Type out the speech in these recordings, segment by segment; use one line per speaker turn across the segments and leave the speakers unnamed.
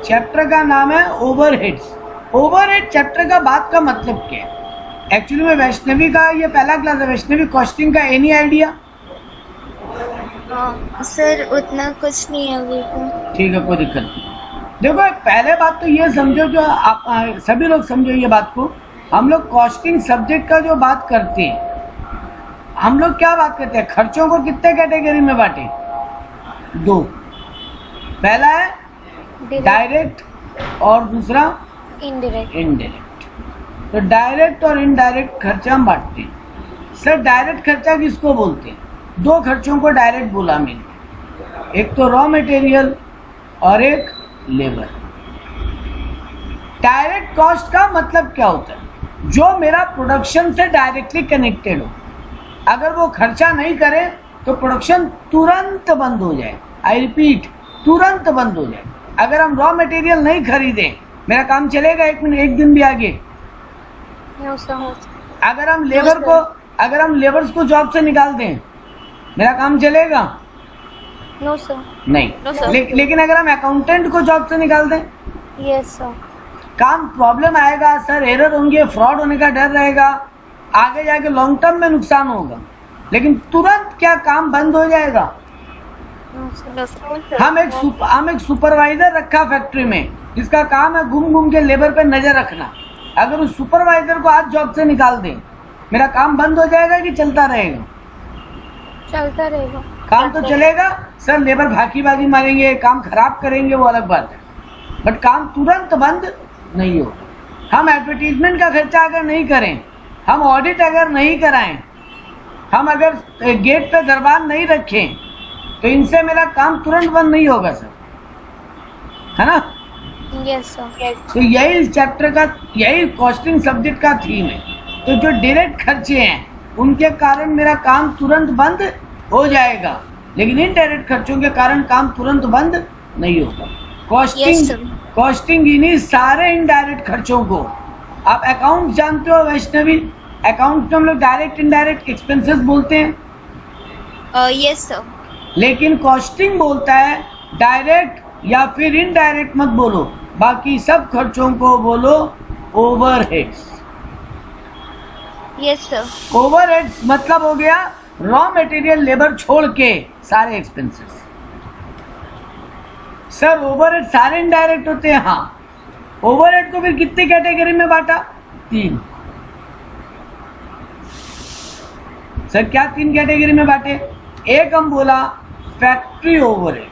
Chapter का नाम है ओवरहेड्स। ओवरहेड चैप्टर का बात का मतलब क्या है? एक्चुअली में वैष्णवी का ये पहला क्लास है, वैष्णवी कॉस्टिंग का एनी आइडिया?
सर उतना कुछ नहीं है अभी तो।
ठीक है, कोई दिक्कत नहीं। देखो पहले बात तो ये समझो, जो आप सभी लोग समझो ये बात को, हम लोग कॉस्टिंग सब्जेक्ट का जो बात करते हैं, हम लोग क्या बात करते हैं, खर्चों को कितने कैटेगरी में बांटे? दो। पहला है डायरेक्ट और दूसरा इनडायरेक्ट। तो डायरेक्ट और इनडायरेक्ट खर्चा हम बांटते हैं। सर डायरेक्ट खर्चा किसको बोलते हैं? दो खर्चों को डायरेक्ट बोला मैंने, एक तो रॉ मटेरियल और एक लेबर। डायरेक्ट कॉस्ट का मतलब क्या होता है? जो मेरा प्रोडक्शन से डायरेक्टली कनेक्टेड हो। अगर वो खर्चा नहीं करे तो प्रोडक्शन तुरंत बंद हो जाए। आई रिपीट, तुरंत बंद हो जाए। अगर हम रॉ मटेरियल नहीं खरीदें, मेरा काम चलेगा एक दिन भी आगे? अगर हम लेबर्स को जॉब से निकाल दें, मेरा काम चलेगा?
No sir.
नहीं।
No, sir.
लेकिन अगर हम अकाउंटेंट को जॉब से निकाल दें,
यस सर।
काम प्रॉब्लम आएगा सर, एरर होंगे, फ्रॉड होने का डर रहेगा, आगे जाके लॉन्ग टर्म में नुकसान होगा। लेकिन तुरंत क्या काम बंद हो जाएगा? हम एक सुपरवाइजर रखा फैक्ट्री में, जिसका काम है घूम घूम के लेबर पे नजर रखना। अगर उस सुपरवाइजर को आज जॉब से निकाल दें, मेरा काम बंद हो जाएगा कि चलता रहेगा?
चलता रहेगा।
काम तो चलेगा सर, लेबर भागीबाजी मारेंगे, काम खराब करेंगे, वो अलग बात है, बट काम तुरंत बंद नहीं होगा। हम एडवर्टीजमेंट का खर्चा अगर नहीं करें, हम ऑडिट अगर नहीं कराएं, हम अगर गेट पे दरबार नहीं रखें, तो इनसे मेरा काम तुरंत बंद नहीं होगा सर, है ना?
Yes sir.
तो यही इस चैप्टर का, यही कॉस्टिंग सब्जेक्ट का थीम है। तो जो डायरेक्ट खर्चे हैं, उनके कारण मेरा काम तुरंत बंद हो जाएगा, लेकिन इनडायरेक्ट खर्चों के कारण काम तुरंत बंद नहीं होगा। कॉस्टिंग इन्हीं सारे इनडायरेक्ट खर्चों को, आप अकाउंट जानते हो वैष्णवी? अकाउंट में हम लोग डायरेक्ट इनडायरेक्ट एक्सपेंसेस बोलते हैं।
Yes sir.
लेकिन कॉस्टिंग बोलता है डायरेक्ट या फिर इनडायरेक्ट मत बोलो, बाकी सब खर्चों को बोलो ओवरहेड्स।
Yes sir.
ओवरहेड्स मतलब हो गया रॉ मटेरियल लेबर छोड़ के सारे एक्सपेंसेस। सर ओवरहेड सारे इनडायरेक्ट होते हैं? हाँ। ओवरहेड को फिर कितनी कैटेगरी में बांटा? 3। सर क्या 3 कैटेगरी में बांटे? एक हम बोला फैक्ट्री ओवरहेड,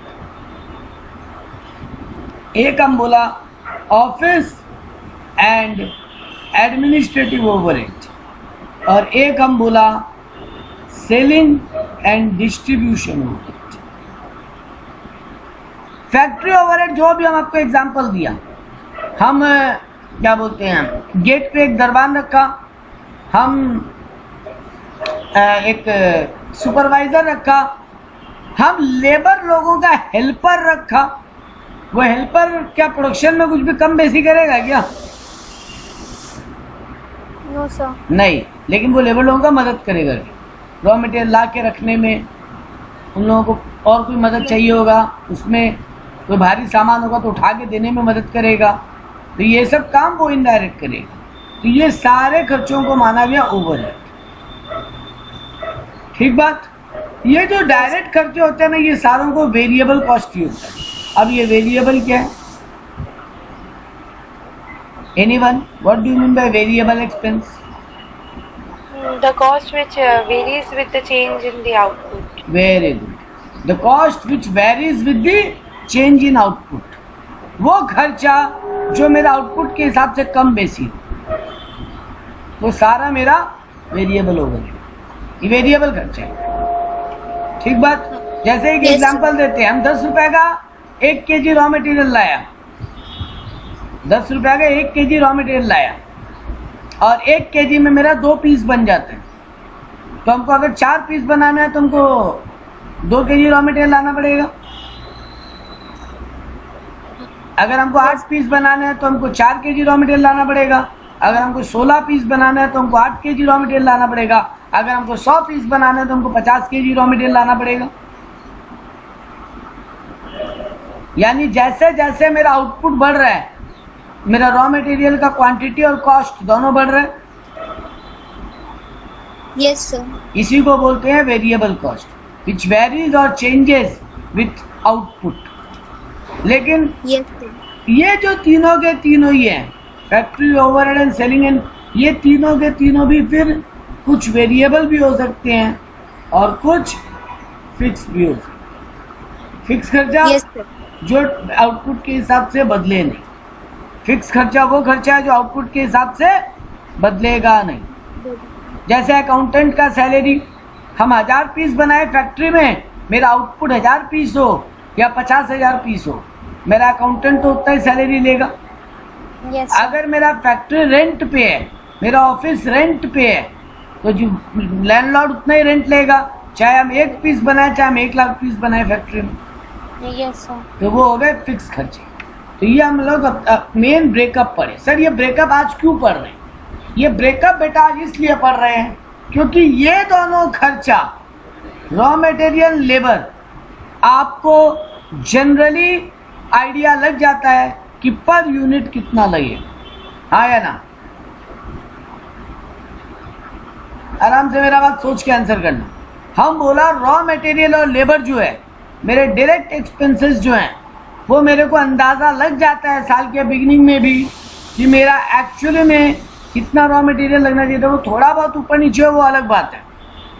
एक हम बोला ऑफिस एंड एडमिनिस्ट्रेटिव ओवरहेड, और एक हम बोला selling and distribution overhead. Factory overhead जो भी हम आपको एग्जांपल दिया, हम क्या बोलते हैं, गेट पे एक दरबान रखा, हम एक सुपरवाइजर रखा, हम लेबर लोगों का हेल्पर रखा। वो हेल्पर क्या प्रोडक्शन में कुछ भी कम बेसी करेगा क्या?
No sir.
नहीं, लेकिन वो लेबर लोगों का मदद करेगा। रॉ मटेरियल ला के रखने में उन लोगों को और कोई मदद चाहिए होगा, उसमें कोई भारी सामान होगा तो उठा के देने में मदद करेगा। तो ये सब काम वो इनडायरेक्ट करेगा। तो ये सारे खर्चों को माना गया ओवरहेड। ठीक बात। ये जो डायरेक्ट खर्चे होते हैं ना, ये सारों को वेरिएबल कॉस्ट ही होता है। अब ये वेरिएबल क्या है? Anyone, what do you mean by variable expense?
The cost which varies with the change in the output.
Very good. The cost which varies with the change in output. वो खर्चा जो मेरा आउटपुट के हिसाब से कम बेसी हो, वो सारा मेरा वेरिएबल ओवरहेड, ये वेरिएबल खर्चा है। ठीक बात। जैसे एक एग्जांपल देते हैं, हम 10 रुपए का 1 kg रॉ मटेरियल लाया, 10 रुपए का 1 kg रॉ मटेरियल लाया, और 1 kg में मेरा 2 पीस बन जाते हैं। तो हमको अगर 4 पीस बनाना है तो हमको 2 kg रॉ मटेरियल लाना पड़ेगा। अगर हमको 8 पीस बनाना है तो हमको 4 kg रॉ मटेरियल लाना पड़ेगा। अगर हमको 16 पीस बनाना है तो हमको 8 kg रॉ मटेरियल लाना पड़ेगा। अगर हमको 100 पीस बनाना है तो हमको 50 kg रॉ मटेरियल लाना पड़ेगा। यानी जैसे जैसे मेरा आउटपुट बढ़ रहा है, मेरा रॉ मटेरियल का क्वांटिटी और कॉस्ट दोनों बढ़ रहा है।
Yes, sir.
इसी को बोलते हैं वेरिएबल कॉस्ट, विच वेरीज और चेंजेस विथ आउटपुट। लेकिन
Yes, sir.
ये जो तीनों के तीनों ही हैं, factory overhead and selling and, ये तीनों के तीनों भी फिर कुछ वेरिएबल भी हो सकते हैं और कुछ फिक्स भी हो सकते हैं। फिक्स खर्चा
Yes, sir.
जो आउटपुट के हिसाब से बदले नहीं। फिक्स खर्चा वो खर्चा है जो आउटपुट के हिसाब से बदलेगा नहीं। जैसे अकाउंटेंट का सैलरी, हम 1000 पीस बनाए फैक्ट्री में, मेरा आउटपुट 1000 पीस हो या 50,000 पीस हो, मेरा अकाउंटेंट तो उतना ही सैलरी लेगा।
Yes, sir.
अगर मेरा फैक्ट्री रेंट पे है, मेरा ऑफिस रेंट पे है, तो जो लैंडलॉर्ड उतना ही रेंट लेगा, चाहे हम 1 पीस बनाए चाहे हम 1 लाख पीस बनाए फैक्ट्री में,
Yes, sir.
तो वो हो गए फिक्स खर्चे। तो ये हम लोग मेन ब्रेकअप पढ़े। सर ये ब्रेकअप आज क्यों पढ़ रहे हैं? ये ब्रेकअप बेटा आज इसलिए पढ़ रहे हैं क्योंकि ये दोनों खर्चा, रॉ मटेरियल, लेबर, आपको जनरली आइडिया लग जाता है कि पर यूनिट कितना लगेगा, हाँ या ना? आराम से मेरा बात सोच के आंसर करना। हम बोला रॉ मटेरियल और लेबर जो है, मेरे डायरेक्ट एक्सपेंसेस जो हैं, वो मेरे को अंदाज़ा लग जाता है साल के बिगिनिंग में भी कि मेरा एक्चुअली में कितना रॉ मटेरियल लगना चाहिए था। वो थोड़ा बहुत ऊपर नीचे हो वो अलग बात है,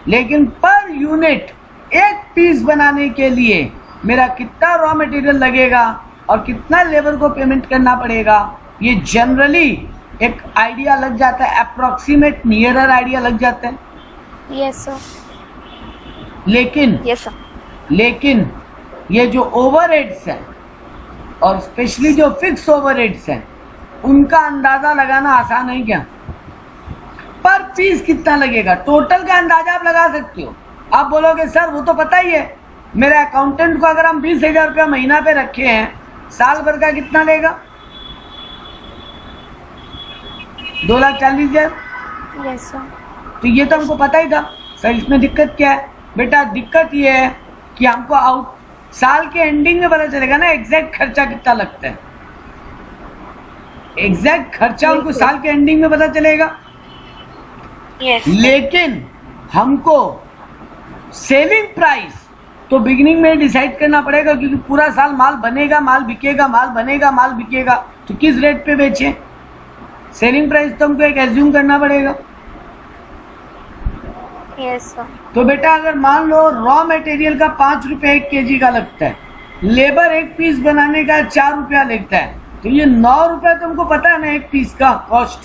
लेकिन पर यूनिट 1 पीस बनाने के लिए मेरा कितना रॉ मटेरियल लगेगा और कितना लेबर को पेमेंट करना पड़ेगा, ये जनरली एक आइडिया लग जाता है, अप्रॉक्सीमेट नियरर आइडिया लग जाता है।
Yes, sir.
लेकिन
Yes, sir.
लेकिन ये जो ओवरहेड्स हैं और स्पेशली जो फिक्स ओवरहेड्स हैं, उनका अंदाजा लगाना आसान है क्या? पर पीस कितना लगेगा, टोटल का अंदाजा आप लगा सकते हो। आप बोलोगे सर वो तो पता ही है, मेरे अकाउंटेंट को अगर हम 20,000 रुपया महीना पे रखे हैं, साल भर का कितना लेगा? 2,40,000।
Yes, sir.
तो ये तो हमको पता ही था। सर इसमें दिक्कत क्या है? बेटा दिक्कत ये है कि हमको साल के एंडिंग में पता चलेगा ना एग्जैक्ट खर्चा कितना लगता है। एग्जैक्ट खर्चा हमको साल के एंडिंग में पता चलेगा।
Yes.
लेकिन हमको सेलिंग प्राइस तो बिगिनिंग में डिसाइड करना पड़ेगा, क्योंकि पूरा साल माल बनेगा, माल बिकेगा, माल बनेगा, माल बिकेगा, तो किस रेट पे बेचें? सेलिंग प्राइस तो हमको एक एज्यूम करना पड़ेगा।
Yes, sir.
तो बेटा अगर मान लो रॉ मटेरियल का 5 रुपये 1 kg का लगता है, लेबर 1 पीस बनाने का 4 रुपया लगता है, तो ये 9 रुपया तुमको पता है ना 1 पीस का कॉस्ट।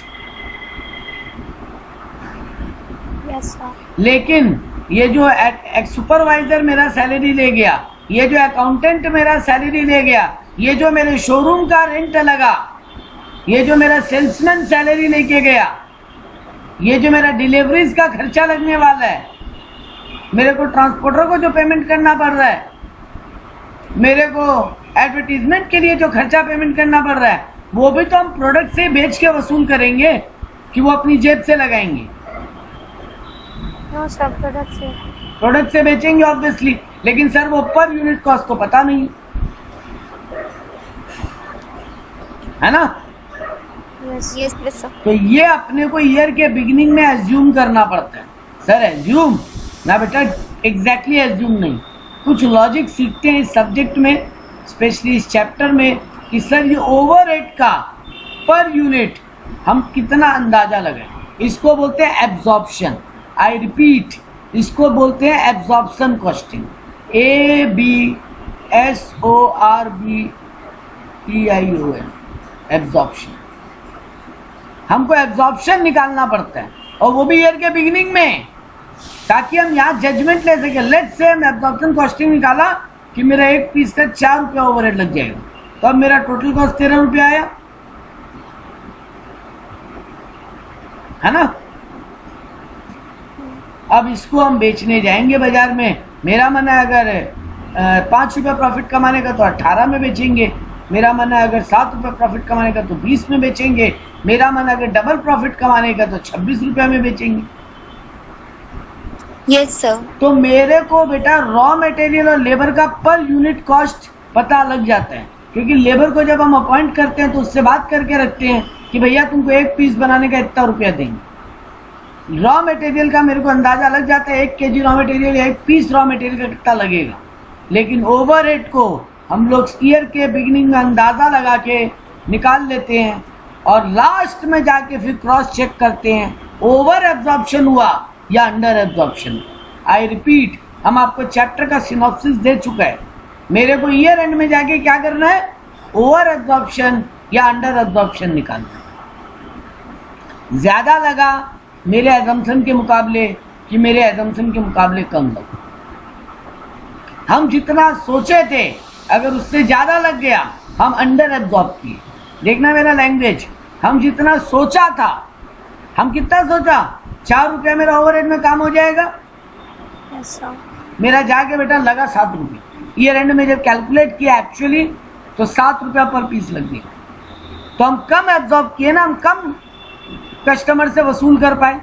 Yes, sir.
लेकिन ये जो एक सुपरवाइजर मेरा सैलरी ले गया, ये जो अकाउंटेंट मेरा सैलरी ले गया, ये जो मेरे शोरूम का रेंट लगा, ये जो मेरा सेल्समैन सैलरी लेके गया, ये जो मेरा डिलीवरीज का खर्चा लगने वाला है, मेरे को ट्रांसपोर्टर को जो पेमेंट करना पड़ रहा है, मेरे को एडवर्टीजमेंट के लिए जो खर्चा पेमेंट करना पड़ रहा है, वो भी तो हम प्रोडक्ट से बेच के वसूल करेंगे कि वो अपनी जेब से लगाएंगे?
No, sir. Product से.
प्रोडक्ट से बेचेंगे ऑब्वियसली, लेकिन सर वो पर यूनिट कॉस्ट तो पता नहीं है ना?
Yes. Yes, yes, sir.
तो ये अपने को ईयर के बिगिनिंग में एज्यूम करना पड़ता है। सर एज्यूम ना बेटा, एग्जैक्टली एज्यूम नहीं, कुछ लॉजिक सीखते हैं इस सब्जेक्ट में, स्पेशली इस चैप्टर में, कि सर ये ओवरहेड का पर यूनिट हम कितना अंदाजा लगाएं। इसको बोलते हैं एब्जॉर्प्शन। आई रिपीट, इसको बोलते हैं एब्जॉर्प्शन कॉस्टिंग। ABSORBTION, absorption. हमको एब्जॉर्प्शन निकालना पड़ता है, और वो भी ईयर के बिगिनिंग में, ताकि हम यहाँ जजमेंट ले सके। लेट्स से हम एब्जॉर्प्शन कॉस्टिंग निकाला कि मेरा 1 पीस का 4 रुपया ओवरहेड लग जाएगा, तो अब मेरा टोटल कॉस्ट 13 रुपया आया, है ना? अब इसको हम बेचने जाएंगे बाजार में, मेरा मन है अगर 5 रुपया प्रॉफिट कमाने का तो 18 में बेचेंगे, मेरा मन है अगर 7 रुपये प्रॉफिट कमाने का तो 20 में बेचेंगे, मेरा मन अगर डबल प्रॉफिट कमाने का तो 26 रुपया में बेचेंगे।
Yes, sir.
तो मेरे को बेटा रॉ मटेरियल और लेबर का पर यूनिट कॉस्ट पता लग जाता है। क्योंकि लेबर को जब हम अपॉइंट करते हैं तो उससे बात करके रखते हैं कि भैया तुमको एक पीस बनाने का इतना रुपया देंगे। रॉ मटेरियल का मेरे को अंदाजा लग जाता है 1 केजी रॉ मटेरियल या 1 पीस रॉ मटेरियल का कितना लगेगा, लेकिन ओवरहेड को हम लोग ईयर के बिगिनिंग में अंदाजा लगा के निकाल लेते हैं और लास्ट में जाके फिर क्रॉस चेक करते हैं ओवर एब्जॉर्प्शन हुआ या अंडर एब्जॉर्प्शन। आई रिपीट, हम आपको चैप्टर का सिनॉप्सिस दे चुका है, मेरे को ईयर एंड में जाके क्या करना है, ओवर एब्जॉर्प्शन या अंडर एब्जॉर्प्शन निकालना है। ज्यादा लगा मेरे एजम्पशन के मुकाबले कि मेरे एजम्पशन के मुकाबले कम लगा, हम जितना सोचे थे अगर उससे ज्यादा लग गया हम अंडर एब्जॉर्ब किए। देखना मेरा लैंग्वेज, हम जितना सोचा था, हम कितना सोचा 4 रुपया मेरा ओवरहेड में काम हो जाएगा,
यस सर,
मेरा जाके बेटा लगा 7 रुपये। ईयर एंड में जब कैलकुलेट किया एक्चुअली तो 7 रुपया पर पीस लग गया, तो हम कम एब्जॉर्ब किए ना, हम कम कस्टमर से वसूल कर पाए।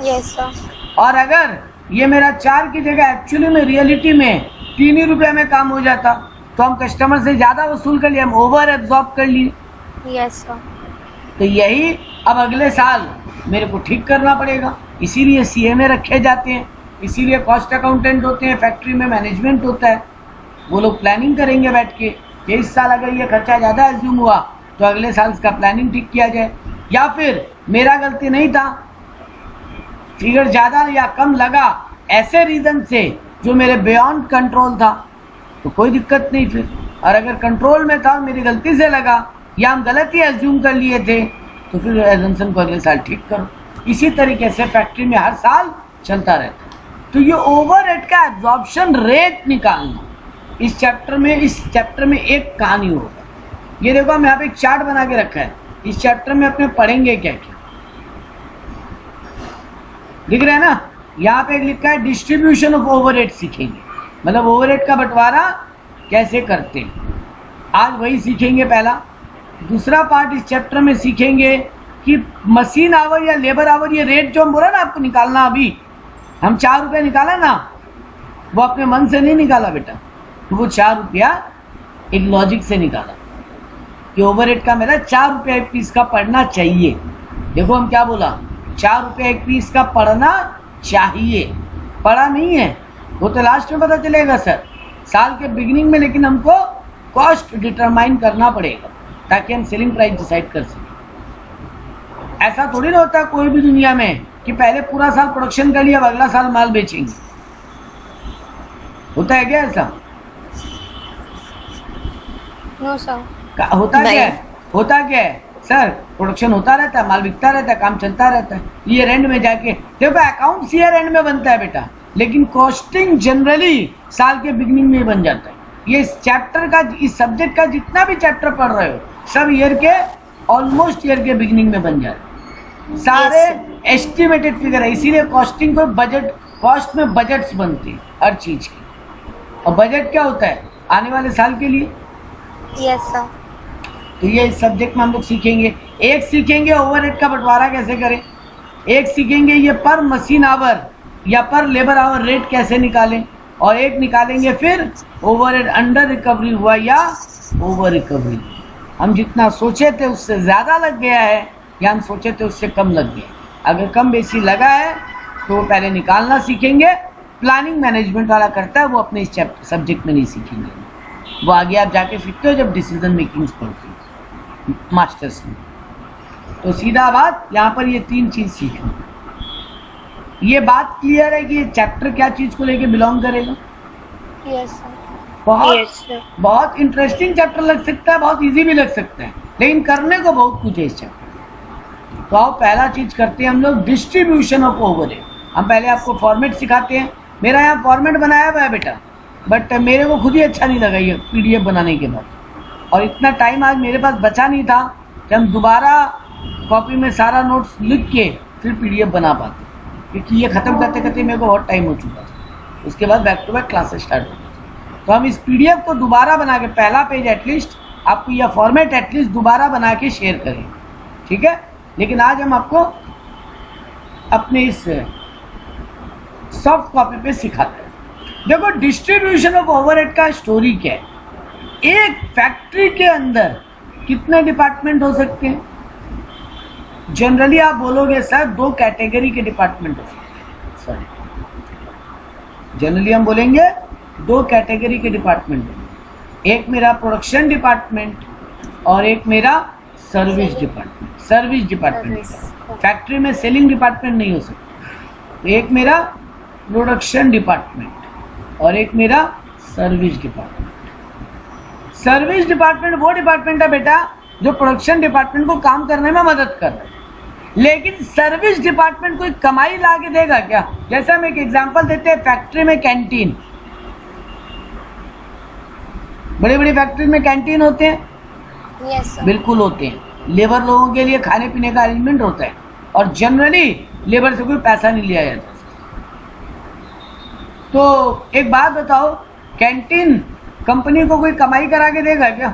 यस सर,
और अगर ये मेरा 4 की जगह एक्चुअली में रियलिटी में 3 ही रुपया में काम हो जाता तो हम कस्टमर से ज्यादा वसूल कर लिए, हम ओवर एब्जॉर्ब कर लिए।
यस सर,
तो यही अब अगले साल मेरे को ठीक करना पड़ेगा, इसीलिए सीए में रखे जाते हैं, इसीलिए कॉस्ट अकाउंटेंट होते हैं, फैक्ट्री में मैनेजमेंट होता है। वो लोग प्लानिंग करेंगे बैठ के कि इस साल अगर ये खर्चा ज़्यादा एज्यूम हुआ तो अगले साल इसका प्लानिंग ठीक किया जाए, या फिर मेरा गलती नहीं था, फिगर ज़्यादा या कम लगा ऐसे रीज़न से जो मेरे बियॉन्ड कंट्रोल था तो कोई दिक्कत नहीं फिर, और अगर कंट्रोल में था मेरी गलती से लगा या हम गलत ही एज्यूम कर लिए थे तो फिर एजम्पशन को अगले साल ठीक करो। इसी तरीके से फैक्ट्री में हर साल चलता रहता है। तो ये ओवरहेड का एब्जॉर्प्शन रेट निकालना इस चैप्टर में एक कहानी होगा। ये देखो हम यहाँ पे एक चार्ट बना के रखा है, इस चैप्टर में अपने पढ़ेंगे क्या क्या, दिख रहा है ना, यहाँ पे एक लिखा है डिस्ट्रीब्यूशन ऑफ ओवरहेड सीखेंगे, मतलब ओवरहेड का बंटवारा कैसे करते हैं, आज वही सीखेंगे पहला। दूसरा पार्ट इस चैप्टर में सीखेंगे कि मशीन आवर या लेबर आवर, ये रेट जो हम बोला ना आपको निकालना, अभी हम 4 रुपया निकाला ना, वो अपने मन से नहीं निकाला बेटा, तो वो 4 रुपया एक लॉजिक से निकाला कि ओवरहेड का मेरा 4 रुपया एक पीस का पड़ना चाहिए। देखो हम क्या बोला, 4 रुपया एक पीस का पड़ना चाहिए, पड़ा नहीं है वो तो लास्ट में पता चलेगा सर, साल के बिगिनिंग में, लेकिन हमको कॉस्ट डिटरमाइन करना पड़ेगा ताकि हम सेलिंग प्राइस डिसाइड कर सकें। ऐसा थोड़ी ना होता कोई भी दुनिया में कि पहले पूरा साल प्रोडक्शन कर लिया अब अगला साल माल बेचेंगे, होता है क्या ऐसा?
नो सर,
होता क्या है? होता क्या है सर, प्रोडक्शन होता रहता है, माल बिकता रहता है, काम चलता रहता है, ईयर एंड में जाके देखो अकाउंट्स ईयर एंड में बनता है बेटा, लेकिन कॉस्टिंग जनरली साल के बिगिनिंग में बन जाता है। ये इस चैप्टर का, इस सब्जेक्ट का जितना भी चैप्टर पढ़ रहे हो सब ईयर के ऑलमोस्ट ईयर के बिगिनिंग में बन जाते हैं, सारे एस्टिमेटेड फिगर है। इसीलिए कॉस्टिंग को बजट, कॉस्ट में बजट्स बनते हैं हर चीज की, और बजट क्या होता है आने वाले साल के लिए।
यस सर,
तो ये इस सब्जेक्ट में हम लोग सीखेंगे। एक सीखेंगे ओवरहेड का बंटवारा कैसे करें, एक सीखेंगे ये पर मशीन आवर या पर लेबर आवर रेट कैसे निकालें, और एक निकालेंगे फिर ओवरहेड अंडर रिकवरी हुआ या ओवर रिकवरी, हम जितना सोचे थे उससे ज़्यादा लग गया है या हम सोचे थे उससे कम लग गया। अगर कम बेसी लगा है तो वो पहले निकालना सीखेंगे, प्लानिंग मैनेजमेंट वाला करता है वो अपने इस सब्जेक्ट में नहीं सीखेंगे, वो आगे आप जाके सीखते हो जब डिसीजन मेकिंग पढ़ते हो मास्टर्स में। तो सीधा बात यहाँ पर ये 3 चीज़ सीखना। ये बात क्लियर है कि ये चैप्टर क्या चीज़ को लेके बिलोंग करेगा।
यस सर,
बहुत इंटरेस्टिंग चैप्टर लग सकता है, बहुत इजी भी लग सकता है, लेकिन करने को बहुत कुछ है इस चैप्टर। तो आओ पहला चीज करते हैं हम लोग डिस्ट्रीब्यूशन ऑफ ओवरहेड। हम पहले आपको फॉर्मेट सिखाते हैं, मेरा यहाँ फॉर्मेट बनाया हुआ है बेटा, बट मेरे को खुद ही अच्छा नहीं लगा ये PDF बनाने के बाद, और इतना टाइम आज मेरे पास बचा नहीं था कि हम दोबारा कॉपी में सारा नोट्स लिख के फिर PDF बना पाते, क्योंकि ये ख़त्म करते करते मेरे को बहुत टाइम हो चुका था। उसके बाद back to back classes start हो गई, तो हम इस PDF को दोबारा बना के पहला पेज एटलीस्ट आपको यह फॉर्मेट एटलीस्ट दोबारा बना के शेयर करें, ठीक है। लेकिन आज हम आपको अपने इस सॉफ्ट कॉपी पे सिखाते हैं। देखो डिस्ट्रीब्यूशन ऑफ ओवरहेड का स्टोरी क्या है। एक फैक्ट्री के अंदर कितने डिपार्टमेंट हो सकते हैं? जनरली आप बोलोगे सर 2 कैटेगरी के डिपार्टमेंट हो सकते हैं। सॉरी, जनरली हम बोलेंगे 2 कैटेगरी के डिपार्टमेंट, एक मेरा प्रोडक्शन डिपार्टमेंट और एक मेरा service department. Service department, factory में सेलिंग डिपार्टमेंट नहीं हो सकता। तो एक मेरा प्रोडक्शन डिपार्टमेंट और एक मेरा सर्विस डिपार्टमेंट। सर्विस डिपार्टमेंट वो डिपार्टमेंट है बेटा जो प्रोडक्शन डिपार्टमेंट को काम करने में मदद कर रहा है, लेकिन सर्विस डिपार्टमेंट कोई कमाई ला के देगा क्या? जैसे हम एक एग्जांपल देते हैं, फैक्ट्री में कैंटीन, बड़ी बड़ी फैक्ट्री में कैंटीन होते हैं,
Yes, sir.
बिल्कुल होते हैं। लेबर लोगों के लिए खाने पीने का अरेंजमेंट होता है और जनरली लेबर से कोई पैसा नहीं लिया जाता। तो एक बात बताओ, कैंटीन कंपनी को कोई कमाई करा के देगा क्या?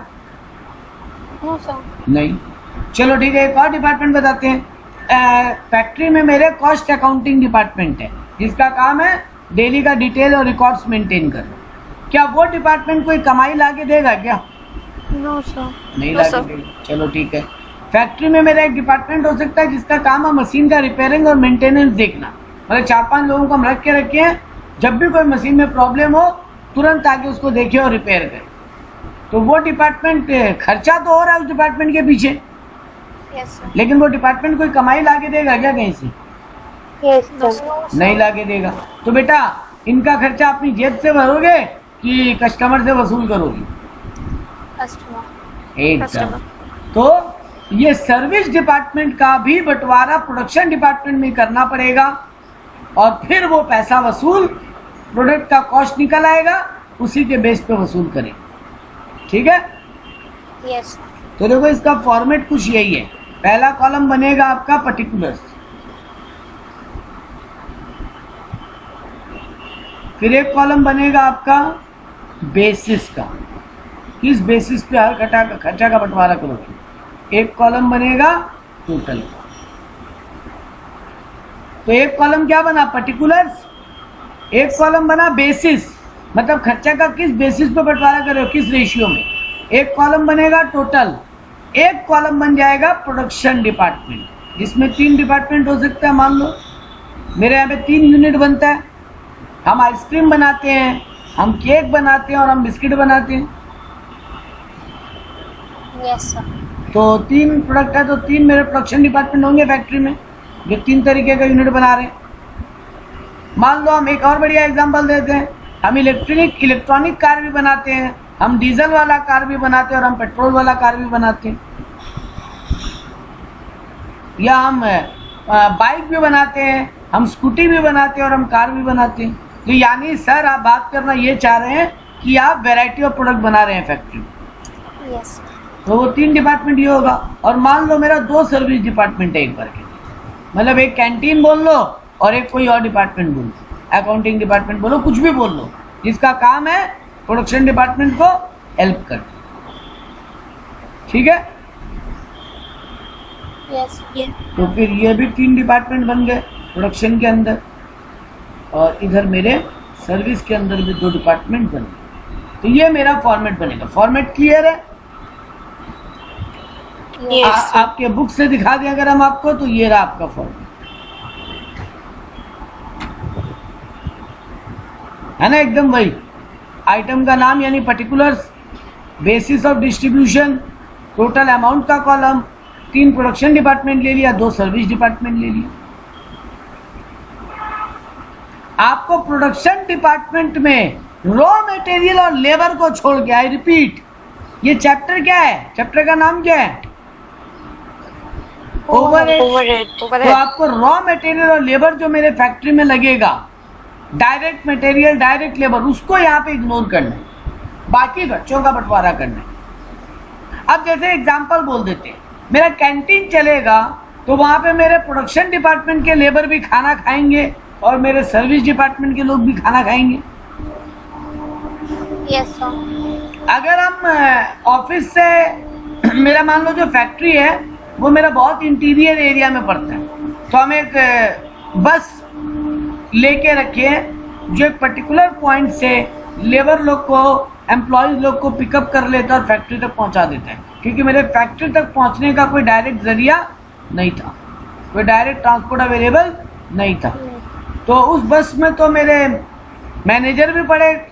No, sir.
नहीं। चलो ठीक है, एक और डिपार्टमेंट बताते हैं। फैक्ट्री में मेरे कॉस्ट अकाउंटिंग डिपार्टमेंट है जिसका काम है डेली का डिटेल और रिकॉर्ड्स मेंटेन करना। क्या वो डिपार्टमेंट कोई कमाई ला के देगा क्या?
No, sir.
नहीं
No,
ला के
sir.
देगा। चलो ठीक है, फैक्ट्री में मेरा एक डिपार्टमेंट हो सकता है जिसका काम है मशीन का रिपेयरिंग और मेंटेनेंस देखना। मतलब 4-5 लोगों को हम रख के रखे हैं, जब भी कोई मशीन में प्रॉब्लम हो तुरंत आके उसको देखे और रिपेयर करे। तो वो डिपार्टमेंट, खर्चा तो हो रहा है उस डिपार्टमेंट के पीछे,
Yes, sir.
लेकिन वो डिपार्टमेंट कोई कमाई ला के देगा क्या कहीं से?
Yes,
No,
sir.
sir.
नहीं ला के देगा। तो बेटा इनका खर्चा अपनी जेब से भरोगे कि कस्टमर से वसूल करोगे?
Customer.
एकदम।
Customer.
तो ये सर्विस डिपार्टमेंट का भी बंटवारा प्रोडक्शन डिपार्टमेंट में करना पड़ेगा और फिर वो पैसा वसूल, प्रोडक्ट का कॉस्ट निकल आएगा, उसी के बेस पे वसूल करें। ठीक है,
Yes, sir.
तो देखो इसका फॉर्मेट कुछ यही है। पहला कॉलम बनेगा आपका पर्टिकुलर्स, फिर एक कॉलम बनेगा आपका बेसिस का, किस बेसिस पे हर खर्चा का बंटवारा करोगे। एक कॉलम बनेगा टोटल का। तो एक कॉलम क्या बना? पर्टिकुलर्स। एक कॉलम बना बेसिस, मतलब खर्चा का किस बेसिस पे बंटवारा कर रहे हो, किस रेशियो में। एक कॉलम बनेगा टोटल, एक कॉलम बन जाएगा प्रोडक्शन डिपार्टमेंट, जिसमें 3 डिपार्टमेंट हो सकता है। मान लो मेरे यहाँ पे 3 यूनिट बनता है, हम आइसक्रीम बनाते हैं, हम केक बनाते हैं और हम बिस्किट बनाते हैं।
Yes, sir.
तो 3 प्रोडक्ट है तो 3 मेरे प्रोडक्शन डिपार्टमेंट होंगे फैक्ट्री में जो 3 तरीके का यूनिट बना रहे हैं। मान लो हम एक और बढ़िया एग्जांपल देते हैं, हम इलेक्ट्रॉनिक कार भी बनाते हैं, हम डीजल वाला कार भी बनाते हैं और हम पेट्रोल वाला कार भी बनाते हैं, या हम बाइक भी बनाते हैं, हम स्कूटी भी बनाते हैं और हम कार भी बनाते हैं। तो यानी सर आप बात करना ये चाह रहे हैं कि आप वैरायटी ऑफ प्रोडक्ट बना रहे हैं फैक्ट्री में।
Yes, sir.
तो वो 3 डिपार्टमेंट ये होगा। और मान लो मेरा 2 सर्विस डिपार्टमेंट है एक बार के, मतलब एक कैंटीन बोल लो और एक कोई और डिपार्टमेंट बोल लो, अकाउंटिंग डिपार्टमेंट बोलो, कुछ भी बोल लो, जिसका काम है प्रोडक्शन डिपार्टमेंट को हेल्प करना। ठीक है,
Yes, sir.
तो फिर ये भी 3 डिपार्टमेंट बन गए प्रोडक्शन के अंदर, और इधर मेरे सर्विस के अंदर भी 2 डिपार्टमेंट बन गए। तो ये मेरा फॉर्मेट बनेगा। फॉर्मेट क्लियर है?
Yes.
आपके बुक से दिखा दें अगर हम आपको, तो ये रहा आपका फॉर्मेट, है ना, एकदम वही। आइटम का नाम यानी particulars, basis of distribution, total amount का कॉलम, 3 प्रोडक्शन डिपार्टमेंट ले लिया, 2 सर्विस डिपार्टमेंट ले लिया। आपको प्रोडक्शन डिपार्टमेंट में रॉ मटेरियल और लेबर को छोड़ के, आई रिपीट, ये चैप्टर क्या है? चैप्टर का नाम क्या है? ओवरहेड।
Overhead.
तो आपको रॉ मटेरियल और लेबर जो मेरे फैक्ट्री में लगेगा, डायरेक्ट मटेरियल, डायरेक्ट लेबर, उसको यहाँ पे इग्नोर करना है, बाकी खर्चों का बंटवारा करना है। अब जैसे एग्जांपल बोल देते हैं, मेरा कैंटीन चलेगा तो वहाँ पे मेरे प्रोडक्शन डिपार्टमेंट के लेबर भी खाना खाएंगे और मेरे सर्विस डिपार्टमेंट के लोग भी खाना खाएंगे।
Yes, sir.
अगर हम ऑफिस से, मेरा मान लो जो फैक्ट्री है वो मेरा बहुत इंटीरियर एरिया में पड़ता है, तो हम एक बस लेके रखे हैं जो एक पर्टिकुलर पॉइंट से लेबर लोग को एम्प्लॉयज लोग को पिकअप कर लेता और फैक्ट्री तक पहुंचा देता है, क्योंकि मेरे फैक्ट्री तक पहुंचने का कोई डायरेक्ट जरिया नहीं था, कोई डायरेक्ट ट्रांसपोर्ट अवेलेबल नहीं था। तो उस बस में तो मेरे मैनेजर भी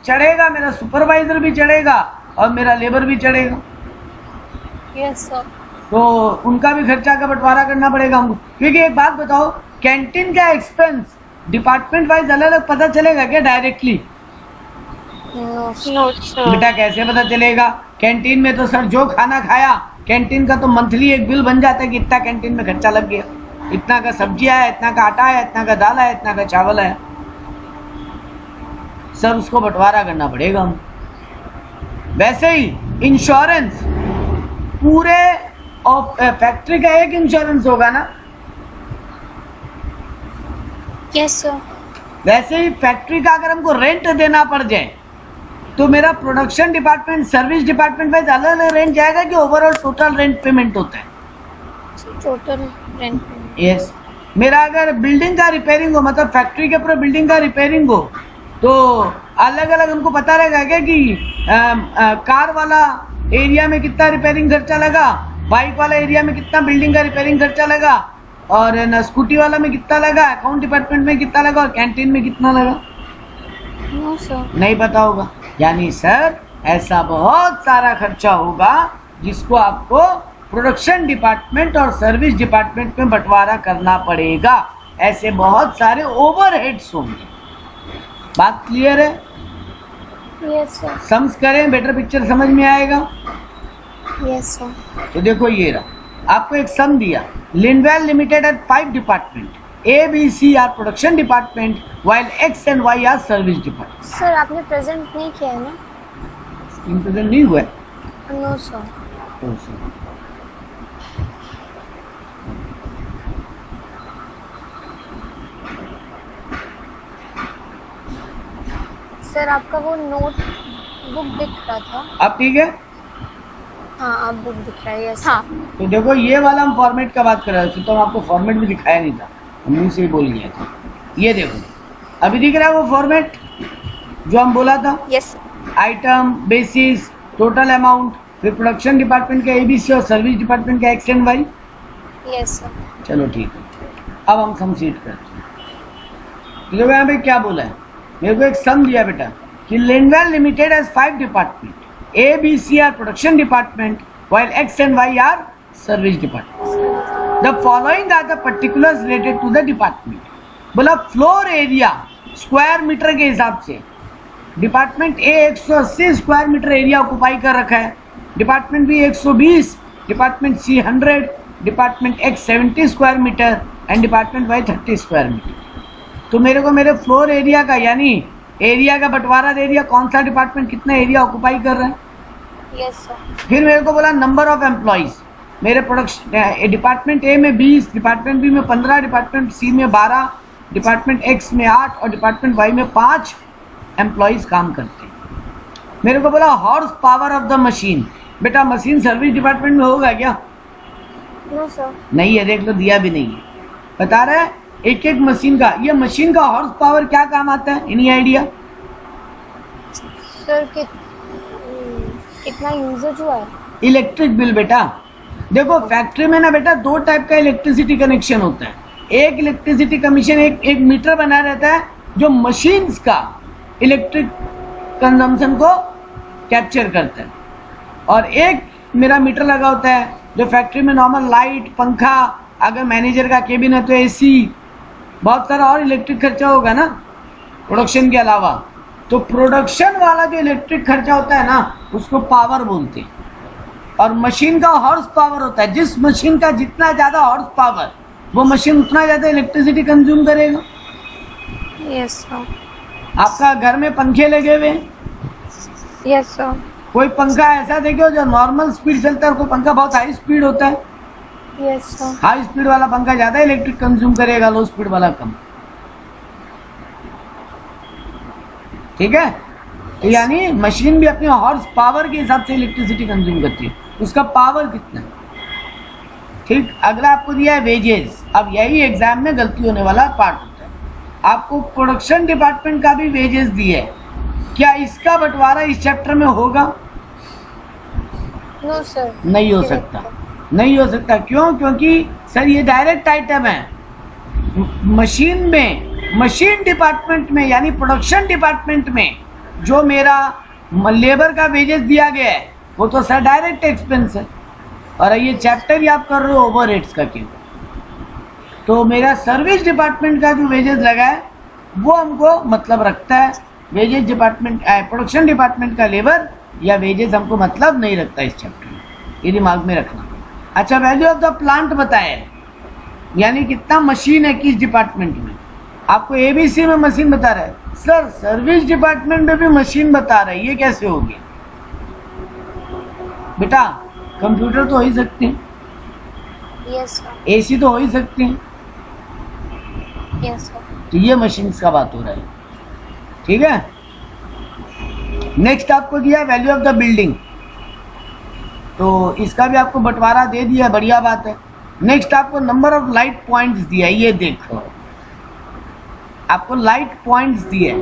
चढ़ेगा, मेरा सुपरवाइजर भी चढ़ेगा और मेरा लेबर भी चढ़ेगा।
Yes sir.
तो उनका भी खर्चा का बंटवारा करना पड़ेगा हमको। क्योंकि एक बात बताओ, कैंटीन का एक्सपेंस डिपार्टमेंट वाइज अलग अलग पता चलेगा क्या डायरेक्टली?
No
No, sir.
बेटा कैसे पता चलेगा? कैंटीन में तो सर जो खाना खाया, कैंटीन का तो मंथली एक बिल बन जाता है कि इतना कैंटीन में खर्चा लग गया, इतना का सब्जी आया, इतना का आटा आया, इतना का दाल आया, इतना का चावल आया, सब उसको बंटवारा करना पड़ेगा हम। वैसे ही इंश्योरेंस, पूरे फैक्ट्री का एक इंश्योरेंस होगा ना,
यस सर।
वैसे ही फैक्ट्री का अगर हमको रेंट देना पड़ जाए तो मेरा प्रोडक्शन डिपार्टमेंट, सर्विस डिपार्टमेंट में अलग अलग रेंट जाएगा कि ओवरऑल टोटल रेंट पेमेंट होता है?
Total rent.
यस। मेरा अगर बिल्डिंग का रिपेयरिंग हो, मतलब फैक्ट्री के पूरे बिल्डिंग का रिपेयरिंग हो, तो अलग अलग हमको पता रहेगा क्या कि कार वाला एरिया में कितना रिपेयरिंग खर्चा लगा, बाइक वाला एरिया में कितना बिल्डिंग का रिपेयरिंग खर्चा लगा, और न स्कूटी वाला में कितना लगा, अकाउंट डिपार्टमेंट में कितना लगा, और कैंटीन में कितना लगा?
No sir.
नहीं पता होगा। यानी सर ऐसा बहुत सारा खर्चा होगा जिसको आपको प्रोडक्शन डिपार्टमेंट और सर्विस डिपार्टमेंट में बंटवारा करना पड़ेगा। ऐसे बहुत सारे ओवरहेड्स होंगे। बात क्लियर है?
Yes sir.
सम्स करें, बेटर पिक्चर समझ में आएगा।
Yes sir.
तो देखो ये रहा, आपको एक सम दिया, Lindwell Limited at 5 department, A, B, C are production department while X and Y are service department.
Sir आपने प्रेजेंट नहीं किया है ना?
स्क्रीन प्रेजेंट नहीं हुआ है?
No sir.
तो सर
सर आपका वो नोट बुक दिख रहा था।
अब ठीक है।
हाँ आप बुक दिख रहा है। यस।
हाँ.
तो देखो ये वाला हम फॉर्मेट का बात कर रहे थे, तो हम आपको फॉर्मेट भी दिखाया नहीं था, हम मुंह से ही बोल गया था। ये देखो अभी दिख रहा है वो फॉर्मेट जो हम बोला था।
Yes.
Item, basis, total amount, फिर प्रोडक्शन डिपार्टमेंट का ABC और सर्विस डिपार्टमेंट का X and Y।
Yes sir.
चलो ठीक है, अब हम सम शीट करते हैं। तो देखो यहाँ पे क्या बोला है, मेरे को एक सम दिया बेटा कि Lindwell Limited has 5 department, A, B, C are production department while X and Y are service department. The following are the particulars related to the department. बोला फ्लोर एरिया स्क्वायर मीटर के हिसाब से department A 180 square metre area occupy कर रखा है, department B 120, department C 100, department X 70 square metre and department Y 30 square metre. तो मेरे को मेरे फ्लोर एरिया का यानी एरिया का बंटवारा दे दिया, कौन सा डिपार्टमेंट कितना एरिया ऑक्युपाई कर रहा है।
Yes sir.
फिर मेरे को बोला नंबर ऑफ एम्प्लॉइज, मेरे प्रोडक्शन डिपार्टमेंट A में 20, डिपार्टमेंट B में 15, डिपार्टमेंट C में 12, डिपार्टमेंट X में 8 और डिपार्टमेंट Y में 5 एम्प्लॉइज काम करते हैं। मेरे को बोला horse power of the machine. बेटा मशीन सर्विस डिपार्टमेंट में होगा क्या?
No sir.
नहीं है, देख लो दिया भी नहीं है। बता रहा है एक एक मशीन का, ये मशीन का हॉर्स पावर क्या काम आता है, एनी आइडिया?
सर कितना यूजेज हुआ है?
Electric bill. बेटा देखो फैक्ट्री में ना बेटा 2 टाइप का इलेक्ट्रिसिटी कनेक्शन होता है। एक इलेक्ट्रिसिटी कमीशन एक मीटर बना रहता है जो मशीन्स का इलेक्ट्रिक कंजम्पशन को कैप्चर करता है, और एक मेरा मीटर लगा होता है जो फैक्ट्री में नॉर्मल लाइट, पंखा, अगर मैनेजर का केबिन है तो AC, बहुत सारा और इलेक्ट्रिक खर्चा होगा ना प्रोडक्शन के अलावा। तो प्रोडक्शन वाला जो इलेक्ट्रिक खर्चा होता है ना उसको पावर बोलते हैं, और मशीन का हॉर्स पावर होता है। जिस मशीन का जितना ज़्यादा हॉर्स पावर वो मशीन उतना ज़्यादा इलेक्ट्रिसिटी कंज्यूम करेगा।
Yes sir.
आपका घर में पंखे लगे हुए हैं,
यस सर।
कोई पंखा ऐसा देखो जो नॉर्मल स्पीड चलता है, कोई पंखा बहुत हाई स्पीड होता है।
Yes sir.
हाई स्पीड वाला पंखा ज़्यादा इलेक्ट्रिक कंज्यूम करेगा, लो स्पीड वाला कम। ठीक है, तो यानी मशीन भी अपने हॉर्स पावर के हिसाब से इलेक्ट्रिसिटी कंज्यूम करती है, उसका पावर कितना है। ठीक, अगला आपको दिया है वेजेस। अब यही एग्जाम में गलती होने वाला पार्ट होता है। आपको प्रोडक्शन डिपार्टमेंट का भी वेजेस दिया है क्या इसका बंटवारा इस चैप्टर में होगा?
नो सर,
नहीं हो सकता, नहीं हो सकता। क्यों? क्योंकि सर ये डायरेक्ट आइटम है। मशीन में, मशीन डिपार्टमेंट में यानी प्रोडक्शन डिपार्टमेंट में जो मेरा लेबर का वेजेस दिया गया है वो तो सर डायरेक्ट एक्सपेंस है, और ये चैप्टर ही आप कर रहे हो ओवरहेड्स का केवल। तो मेरा सर्विस डिपार्टमेंट का जो वेजेस लगा है वो हमको मतलब रखता है। वेजेस डिपार्टमेंट, प्रोडक्शन डिपार्टमेंट का लेबर या वेजेस हमको मतलब नहीं रखता इस चैप्टर में, ये दिमाग में रखना। अच्छा, वैल्यू ऑफ द प्लांट बताया, यानी कितना मशीन है किस डिपार्टमेंट में। आपको एबीसी में मशीन बता रहा है, सर सर्विस डिपार्टमेंट में भी मशीन बता रहा है, ये कैसे हो गया? बेटा कंप्यूटर तो हो ही सकते हैं,
यस सर,
एसी तो हो ही सकते हैं,
यस सर।
तो ये मशीन का बात हो रहा है। ठीक है, नेक्स्ट आपको दिया वैल्यू ऑफ द बिल्डिंग, तो इसका भी आपको बंटवारा दे दिया, बढ़िया बात है। नेक्स्ट आपको नंबर ऑफ लाइट पॉइंट्स दिया, ये देखो आपको लाइट पॉइंट्स दिए,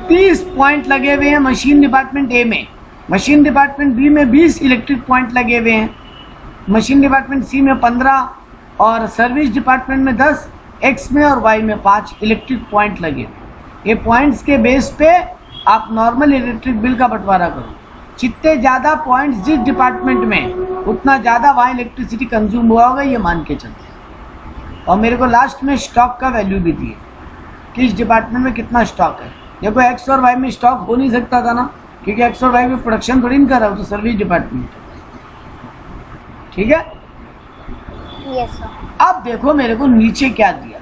30 पॉइंट लगे हुए हैं मशीन डिपार्टमेंट ए में, मशीन डिपार्टमेंट बी में 20 इलेक्ट्रिक पॉइंट लगे हुए हैं, मशीन डिपार्टमेंट सी में 15 और सर्विस डिपार्टमेंट में 10, एक्स में और वाई में 5 इलेक्ट्रिक पॉइंट लगे हुए। ये पॉइंट्स के बेस पे आप नॉर्मल इलेक्ट्रिक बिल का बंटवारा करो। जितने ज़्यादा पॉइंट्स जिस डिपार्टमेंट में उतना ज़्यादा वहाँ इलेक्ट्रिसिटी कंज्यूम हुआ होगा, ये मान के चलते। और मेरे को लास्ट में स्टॉक का वैल्यू भी दिए, किस डिपार्टमेंट में कितना स्टॉक है। देखो एक्स और वाई में स्टॉक हो नहीं सकता था ना, क्योंकि एक्स और वाई में प्रोडक्शन थोड़ी नहीं कर रहा हो, तो सर्विस डिपार्टमेंट। ठीक है,
यस सर।
अब देखो मेरे को नीचे क्या दिया,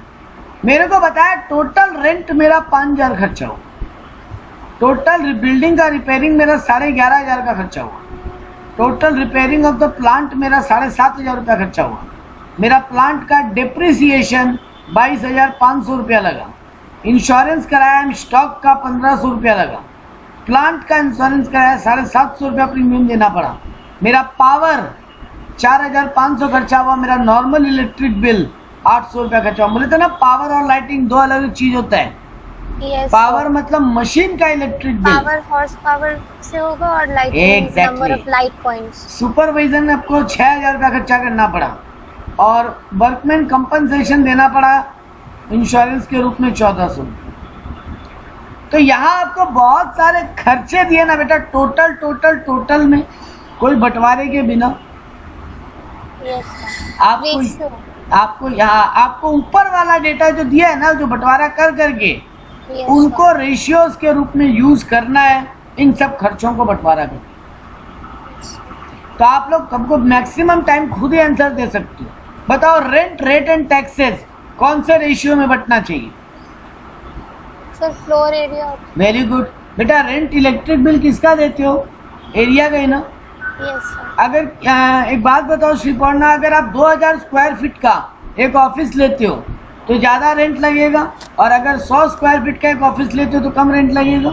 मेरे को बताया टोटल रेंट मेरा 5,000 खर्चा हुआ, टोटल बिल्डिंग का रिपेयरिंग मेरा 11,500 का खर्चा हुआ, total repairing of the plant मेरा 7,500 रुपया खर्चा हुआ, मेरा प्लांट का डिप्रिसिएशन 22,500 रुपया लगा, इंश्योरेंस कराया स्टॉक का 1,500 रुपया लगा, प्लांट का इंश्योरेंस कराया 750 रुपया प्रीमियम देना पड़ा, मेरा पावर 4,500 खर्चा हुआ, मेरा नॉर्मल इलेक्ट्रिक बिल 800 रुपया खर्चा हुआ। बोले थे ना पावर और लाइटिंग दो अलग अलग चीज होता है।
Yes,
पावर मतलब मशीन का electric bill,
power horse power से होगा, और light number of light points.
Supervisor में आपको 6,000 रुपया खर्चा करना पड़ा, और वर्कमैन कंपनसेशन देना पड़ा इंश्योरेंस के रूप में 1,400। तो यहाँ आपको बहुत सारे खर्चे दिए ना बेटा, टोटल टोटल टोटल में कोई बंटवारे के बिना। आपको यहाँ आपको ऊपर वाला डेटा जो दिया है ना, जो बंटवारा कर करके उनको रेशियोज के रूप में यूज करना है, इन सब खर्चों को बंटवारा कर। तो आप लोग सबको मैक्सिमम टाइम खुद ही आंसर दे सकते हो। बताओ रेंट, रेट एंड टैक्सेस कौन से रेशियो में बंटना चाहिए?
Sir floor area.
Very good बेटा, रेंट इलेक्ट्रिक बिल किसका देते हो? एरिया का ही ना।
Yes sir.
अगर एक बात बताओ श्रीपर्णा, अगर आप 2000 स्क्वायर फीट का एक ऑफिस लेते हो तो ज़्यादा रेंट लगेगा, और अगर 100 स्क्वायर फीट का एक ऑफिस लेते हो तो कम रेंट लगेगा।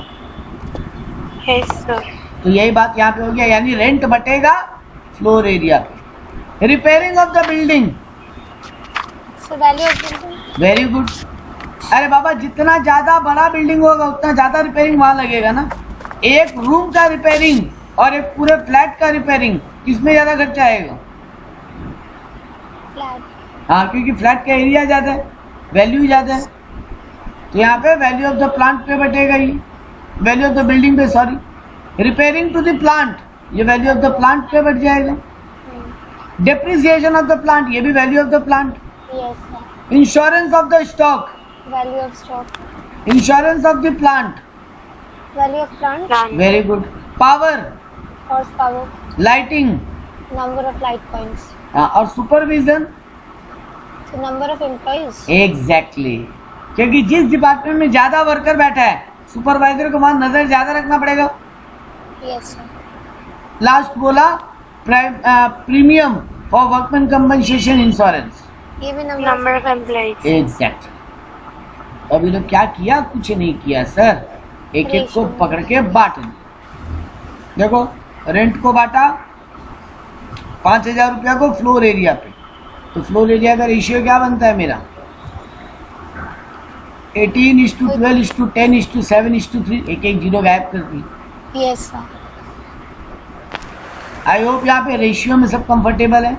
Yes sir.
तो यही बात यहाँ पे हो गया, यानी रेंट बटेगा फ्लोर एरिया पे। Repairing of the building,
so value of building.
Very good. अरे बाबा, जितना ज़्यादा बड़ा बिल्डिंग होगा उतना ज़्यादा रिपेयरिंग वहाँ लगेगा ना। एक रूम का रिपेयरिंग और एक पूरे फ्लैट का रिपेयरिंग, किसमें ज़्यादा खर्चा आएगा?
फ्लैट।
हाँ, क्योंकि फ्लैट का एरिया ज़्यादा है, वैल्यू ज़्यादा है। तो यहाँ पे वैल्यू ऑफ द प्लांट पे बटेगा, ये वैल्यू ऑफ द बिल्डिंग पे, sorry, repairing to the plant, ये वैल्यू ऑफ द प्लांट पे बट जाएगा। डेप्रिसिएशन ऑफ द प्लांट, ये भी value of the plant.
Yes sir.
Insurance of the stock,
value of stock.
Insurance of the plant,
value of plant.
Very good. Power,
horse power.
Lighting,
number of light points.
और supervision,
number of employees.
Exactly, क्योंकि जिस department में ज्यादा worker बैठा है supervisor को वहां नजर ज्यादा रखना पड़ेगा।
Yes sir.
लास्ट बोला premium for workman compensation insurance,
ये भी
नंबर ऑफ एम्प्लॉइज।
एग्जैक्ट। अभी लोग क्या किया? कुछ नहीं किया सर, एक एक को पकड़ के बांट दिया। देखो रेंट को बांटा 5,000 रुपया को फ्लोर एरिया पे, तो फ्लोर एरिया का रेशियो क्या बनता है मेरा? 18:12:10:7:3 एक एक जीरो गायब कर दी।
Yes sir.
आई होप यहाँ पे रेशियो में सब कंफर्टेबल है।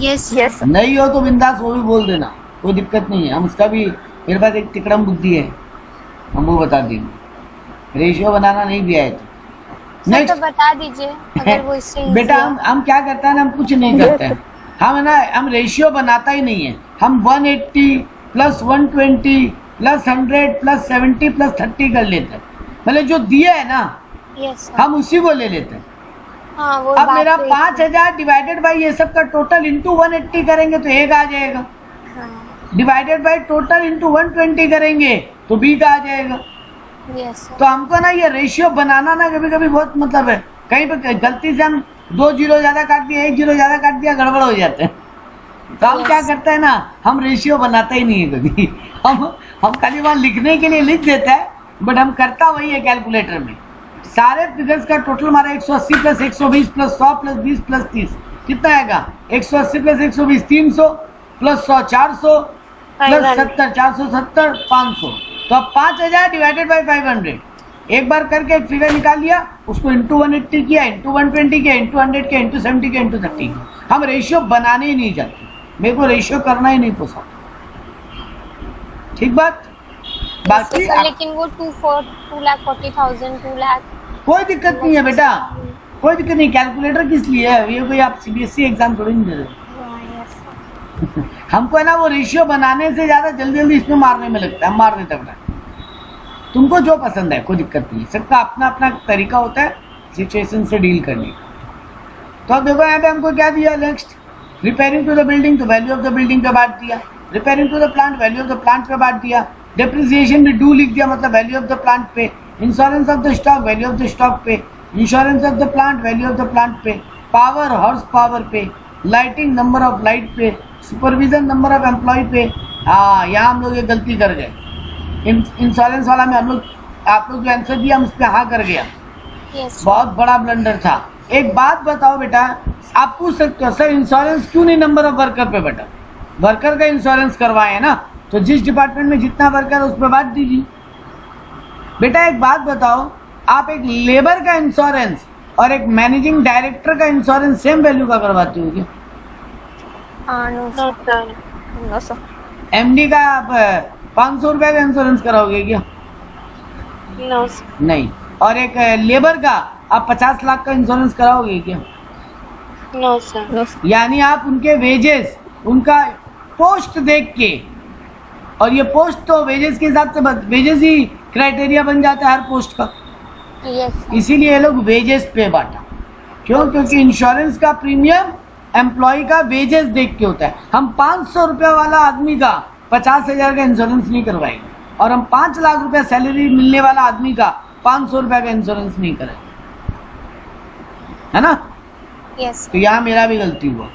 Yes
Yes.
नहीं हो तो बिंदास वो भी बोल देना, कोई दिक्कत नहीं है। हम उसका भी, मेरे पास एक तिकड़म बुद्धि है, हम वो बता देंगे। रेशियो बनाना नहीं भी आए तो
सर तो
नेक्स्ट
बता दीजिए अगर वो इससे easy
बेटा
हो।
हम क्या करते हैं ना, हम कुछ नहीं करते हैं। हम है ना, हम रेशियो बनाता ही नहीं है। हम 180 प्लस 120 प्लस 100 प्लस 70 प्लस 30 कर लेते हैं। मतलब जो दिया है ना
यस सर।
हम उसी को ले लेते हैं।
हाँ वो
अब
बात
मेरा
तो एक-
5000 डिवाइडेड बाई ये सब का टोटल इंटू 180 करेंगे तो एक आ जाएगा,
हाँ
डिवाइडेड बाई टोटल इंटू 120 करेंगे तो बी का आ जाएगा।
Yes sir.
तो हमको ना ये रेशियो बनाना ना कभी कभी बहुत मतलब है, कहीं पे गलती से हम 2 जीरो ज्यादा काट दिया, 1 जीरो ज्यादा काट दिया, गड़बड़ हो जाते हैं। तो हम
Yes.
क्या करते हैं ना, हम रेशियो बनाता ही नहीं है कभी। हम खाली वहां लिखने के लिए लिख देता है, बट हम करता वही है कैलकुलेटर में। सारे फिगर्स का टोटल हमारा 180 प्लस 120 प्लस 100 प्लस 20 प्लस 30 कितना आएगा? 180 प्लस 120 300 प्लस 100 400 प्लस 70 470 500। तो अब 5000 डिवाइडेड बाई 500 एक बार करके एक फिगर निकाल लिया, उसको इंटू 180 किया, इंटू 120 किया, इंटू 100 किया, इंटू 70 किया, इंटू 30 किया। हम रेशियो बनाने ही नहीं जाते, मेरे को रेशियो करना ही नहीं पोसा। ठीक बात। बाकी
सर लेकिन वो 2,40,000 2 लाख
कोई दिक्कत नहीं है बेटा, कोई दिक्कत नहीं। कैलकुलेटर किस लिए है? ये कोई आप सीबीएसई एग्जाम थोड़ी नहीं दे रहे।
यस
हमको है ना वो रेशियो बनाने से ज्यादा जल्दी जल्दी इसमें मारने में लगता है, हम मार देते हैं बेटा। तुमको जो पसंद है कोई दिक्कत नहीं, सबका अपना अपना तरीका होता है सिचुएशन से डील करने का। तो अब देखो यहाँ पे हमको क्या दिया next, repairing to the building तो वैल्यू ऑफ द बिल्डिंग पे बांट दिया, repairing to the plant value of the plant पे बांट दिया, डेप्रिसिएशन भी डू लिख दिया मतलब वैल्यू ऑफ द प्लांट पे, insurance of the stock value of the stock पे, insurance of the plant value of the plant पे, पावर हॉर्स पावर पे, लाइटिंग नंबर ऑफ लाइट पे, सुपरविजन नंबर ऑफ एम्प्लॉय पे। हाँ यहाँ हम लोग ये गलती कर गए, इंश्योरेंस वाला में हम लोग, आप लोग जो आंसर दिया हम उस पर हाँ कर गया,
यस
बहुत बड़ा ब्लंडर था। एक बात बताओ बेटा, आप पूछ सकते हो सर इंश्योरेंस क्यों नहीं नंबर ऑफ वर्कर पे? बेटा वर्कर का इंश्योरेंस करवाए है ना, तो जिस डिपार्टमेंट में जितना वर्कर है उस पर बांट दीजिए। बेटा एक बात बताओ, आप एक लेबर का इंश्योरेंस और एक मैनेजिंग डायरेक्टर का इंश्योरेंस सेम वैल्यू का करवाते हो क्या?
No
No,
sir.
sir.
No sir.
MD का आप 500 रुपए का इंश्योरेंस कराओगे क्या?
No, sir.
नहीं। और एक लेबर का आप 50 लाख का इंश्योरेंस कराओगे क्या?
No, sir.
No sir.
यानी आप उनके वेजेस, उनका पोस्ट देख के, और ये पोस्ट तो वेजेस के हिसाब से वेजेस ही क्राइटेरिया बन जाता है हर पोस्ट का,
यस
इसीलिए ये लोग वेजेस पे बांटा। क्यों? क्योंकि इंश्योरेंस का प्रीमियम एम्प्लॉय का वेजेस देख के होता है। हम 500 रुपये वाला आदमी का 50,000 का इंश्योरेंस नहीं करवाएंगे, और हम 5 लाख रुपया सैलरी मिलने वाला आदमी का 500 रुपये का इंश्योरेंस नहीं करेंगे, है ना?
यस
तो यहाँ मेरा भी गलती हुआ।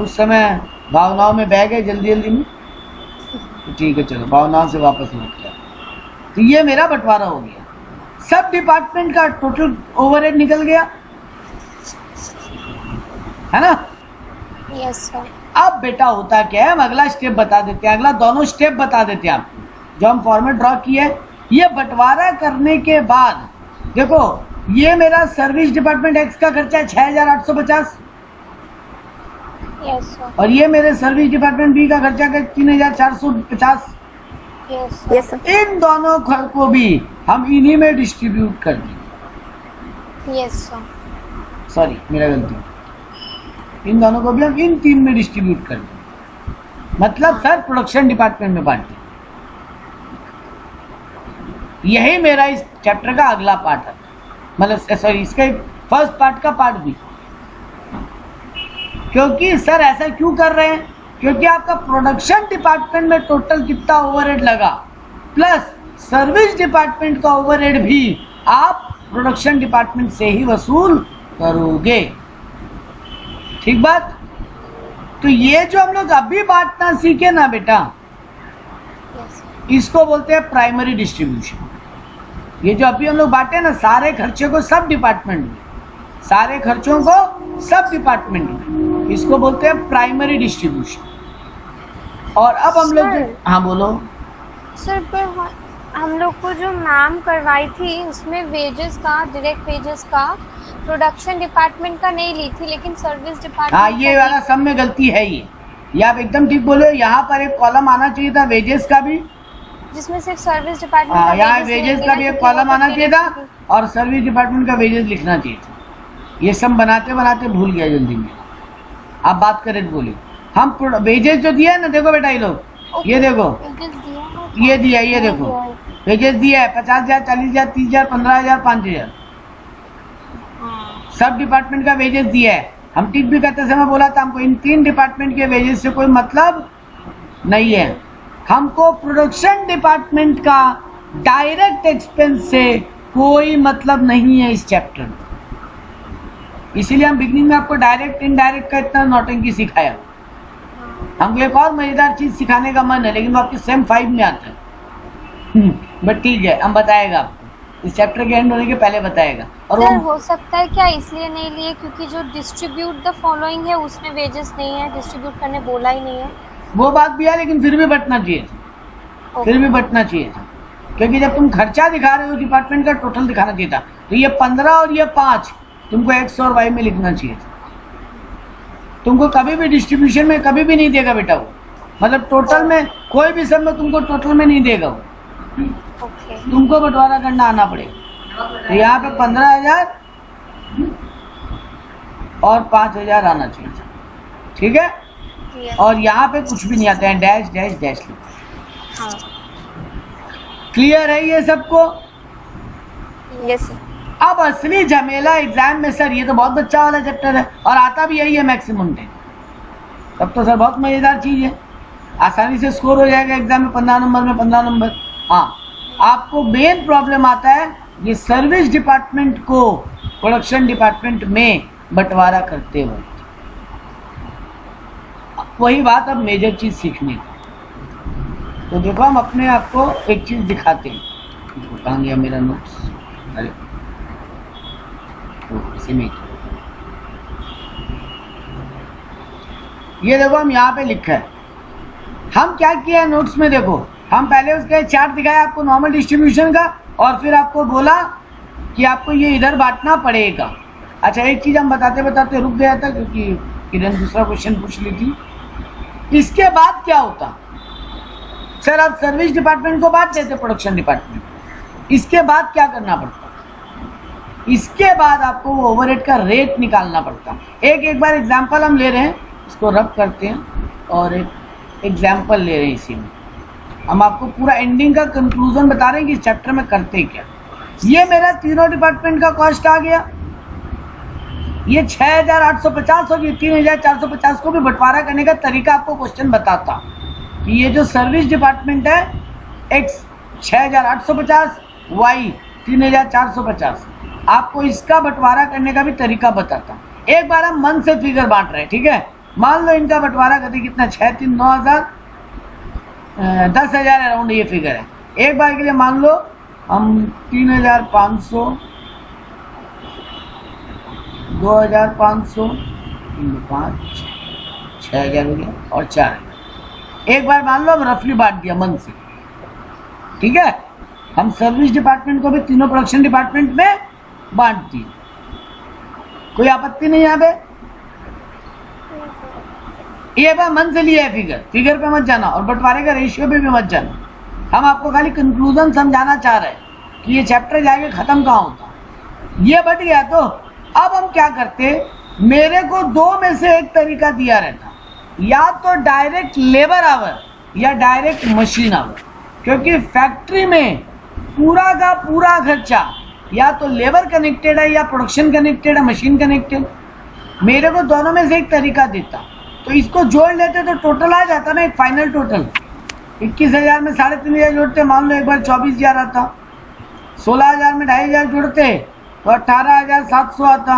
उस समय भावनाओं में बह गए जल्दी जल्दी में, तो ठीक है चलो भावनाओं से वापस लौट गया। तो ये मेरा बंटवारा हो गया, सब डिपार्टमेंट का टोटल ओवरहेड निकल गया, है ना?
Yes sir.
अब बेटा होता क्या है, हम अगला स्टेप बता देते हैं, अगला दोनों स्टेप बता देते हैं आपको, जो हम फॉर्मेट ड्रॉ किया है। ये बंटवारा करने के बाद देखो, ये मेरा सर्विस डिपार्टमेंट एक्स का खर्चा है 6,850,
यस सर।
और ये मेरे सर्विस डिपार्टमेंट बी का खर्चा है 3,450।
Yes
Yes, sir.
इन दोनों घर को भी हम इन्हीं में डिस्ट्रीब्यूट कर देंगे।
Yes sir.
सॉरी मेरा गलती, इन दोनों को भी हम इन 3 में डिस्ट्रीब्यूट कर देंगे, मतलब सर प्रोडक्शन डिपार्टमेंट में बांट दें। यही मेरा इस चैप्टर का अगला पार्ट है, मतलब सॉरी इसका फर्स्ट पार्ट का पार्ट भी। क्योंकि सर ऐसा क्यों कर रहे हैं? क्योंकि आपका प्रोडक्शन डिपार्टमेंट में टोटल कितना ओवरहेड लगा, प्लस सर्विस डिपार्टमेंट का ओवरहेड भी आप प्रोडक्शन डिपार्टमेंट से ही वसूल करोगे। ठीक बात? तो ये जो हम लोग अभी बांटना सीखे ना बेटा,
यस
इसको बोलते हैं प्राइमरी डिस्ट्रीब्यूशन। ये जो अभी हम लोग बांटे ना सारे खर्चे को सब डिपार्टमेंट में, सारे खर्चों को सब डिपार्टमेंट में, इसको बोलते हैं प्राइमरी डिस्ट्रीब्यूशन। और अब हम लोग,
सर।
हाँ बोलो।
सर पर हम लोग को जो मैम करवाई थी उसमें वेजेस का, डायरेक्ट वेजेस का प्रोडक्शन डिपार्टमेंट का नहीं ली थी, लेकिन सर्विस डिपार्टमेंट
हाँ, ये वाला सब में गलती है ये आप एकदम ठीक बोले। यहाँ पर एक कॉलम आना चाहिए था वेजेस का भी,
जिसमें सिर्फ सर्विस डिपार्टमेंट
हाँ,
का
यहाँ
wages
वेजेस
लेंगे
का
ना,
भी एक
क्योंकि
कॉलम
वो
आना
तो
चाहिए था
direct-
और सर्विस डिपार्टमेंट का वेजेस लिखना चाहिए था। ये सब बनाते बनाते भूल गया जल्दी में। आप बात करेक्ट बोली। हम वेजेस जो दिया है ना, देखो बेटा ये लोग, ये देखो,
wages दिया है।
ये दिया, ये देखो वेजेस दिया है 50,000, 40,000, 30,000, 15,000, 5,000,
हाँ।
सब डिपार्टमेंट का वेजेस दिया है। हम टिक भी करते समय बोला था हमको इन 3 डिपार्टमेंट के वेजेस से कोई मतलब नहीं है, हमको प्रोडक्शन डिपार्टमेंट का डायरेक्ट एक्सपेंस से कोई मतलब नहीं है इस चैप्टर में। इसीलिए हम बिगनिंग में आपको डायरेक्ट इनडायरेक्ट का इतना नौटंकी सिखाया। हमको एक और मजेदार चीज सिखाने का मन है, लेकिन वो आपके सेम 5 में आता है, बट ठीक है, हम बताएगा आपको, इस चैप्टर के एंड होने के पहले बताएगा। और
सर
वो
हो सकता है क्या इसलिए नहीं लिए क्योंकि जो डिस्ट्रीब्यूट द फॉलोइंग है उसमें वेजेस नहीं है, डिस्ट्रीब्यूट करने बोला ही नहीं है।
वो बात भी है, लेकिन फिर भी बटना चाहिए था, फिर भी बटना चाहिए था, क्योंकि जब तुम खर्चा दिखा रहे हो डिपार्टमेंट का टोटल दिखाना चाहिए था। तो ये 15 और ये 5 तुमको एक्स और वाई में लिखना चाहिए था। तुमको कभी भी डिस्ट्रीब्यूशन में कभी भी नहीं देगा बेटा वो, मतलब टोटल में कोई भी सब में तुमको टोटल में नहीं देगा वो,
ओके।
तुमको बंटवारा करना आना पड़ेगा। तो यहाँ पे 15,000 और 5,000 आना चाहिए था, ठीक है।
Yes.
और यहाँ पे कुछ भी नहीं आता है, डैश डैश डैश लिखो।
हाँ।
क्लियर है ये सबको?
यस।
अब असली झमेला एग्जाम में, सर ये तो बहुत बच्चा वाला चैप्टर है और आता भी यही है मैक्सिमम 10, तब तो सर बहुत मजेदार चीज है, आसानी से स्कोर हो जाएगा एग्जाम में 15 नंबर में 15 नंबर। हाँ, आपको मेन प्रॉब्लम आता है ये सर्विस डिपार्टमेंट को प्रोडक्शन डिपार्टमेंट में बंटवारा करते हुए। वही बात अब मेजर चीज सीखने की। तो देखो हम अपने आप को एक चीज दिखाते हैं, कहाँ गया मेरा नोट्स, अरे इसी में ये देखो हम यहाँ पे लिखा है, हम क्या किया है नोट्स में, देखो हम पहले उसका चार्ट दिखाया आपको नॉर्मल डिस्ट्रीब्यूशन का, और फिर आपको बोला कि आपको ये इधर बांटना पड़ेगा। अच्छा, एक चीज हम बताते बताते रुक गया था क्योंकि किरण दूसरा क्वेश्चन पूछ ली थी। इसके बाद क्या होता, सर आप सर्विस डिपार्टमेंट को बांट देते प्रोडक्शन डिपार्टमेंट, इसके बाद क्या करना पड़ता, इसके बाद आपको वो ओवरहेड का रेट निकालना पड़ता। एक बार एग्जांपल हम ले रहे हैं, इसको रब करते हैं और एक एग्जांपल ले रहे हैं, इसी में हम आपको पूरा एंडिंग का कंक्लूजन बता रहे हैं कि इस चैप्टर में करते क्या। ये मेरा तीनों डिपार्टमेंट का कॉस्ट आ गया, ये 6,850 और ये 3,450 को भी बंटवारा करने का तरीका आपको क्वेश्चन बताता कि ये जो सर्विस डिपार्टमेंट है एक्स 6,850, वाई 3,450, आपको इसका बंटवारा करने का भी तरीका बताता। एक बार हम मन से फिगर बांट रहे हैं, ठीक है। मान लो इनका बंटवारा करते कितना, 6 3 9,000, 10,000 अराउंड ये फिगर है। एक बार के लिए मान लो हम 3,500, 2,500, 5, 6,000 हो गया और 4,000। एक बार मान लो हम रफली बांट दिया मन से, ठीक है। हम सर्विस डिपार्टमेंट को भी तीनों प्रोडक्शन डिपार्टमेंट में बांट दिए, कोई आपत्ति नहीं यहाँ पे। ये बार मन से लिया है फिगर पे मत जाना और बंटवारे का रेशियो पे भी मत जाना। हम आपको खाली कंक्लूजन समझाना चाह रहे हैं कि ये चैप्टर जाके खत्म कहाँ होता। ये बट गया तो अब हम क्या करते, मेरे को 2 में से एक तरीका दिया रहता, या तो डायरेक्ट लेबर आवर या डायरेक्ट मशीन आवर, क्योंकि फैक्ट्री में पूरा का पूरा खर्चा या तो लेबर कनेक्टेड है या प्रोडक्शन कनेक्टेड है, मशीन कनेक्टेड। मेरे को दोनों में से एक तरीका देता, तो इसको जोड़ लेते तो टोटल आ जाता ना, एक फाइनल टोटल। 21,000 में 3,500 जोड़ते, मान लो एक बार 24,000 आता। 16,000 में 2,500 जोड़ते तो 18,700 आता,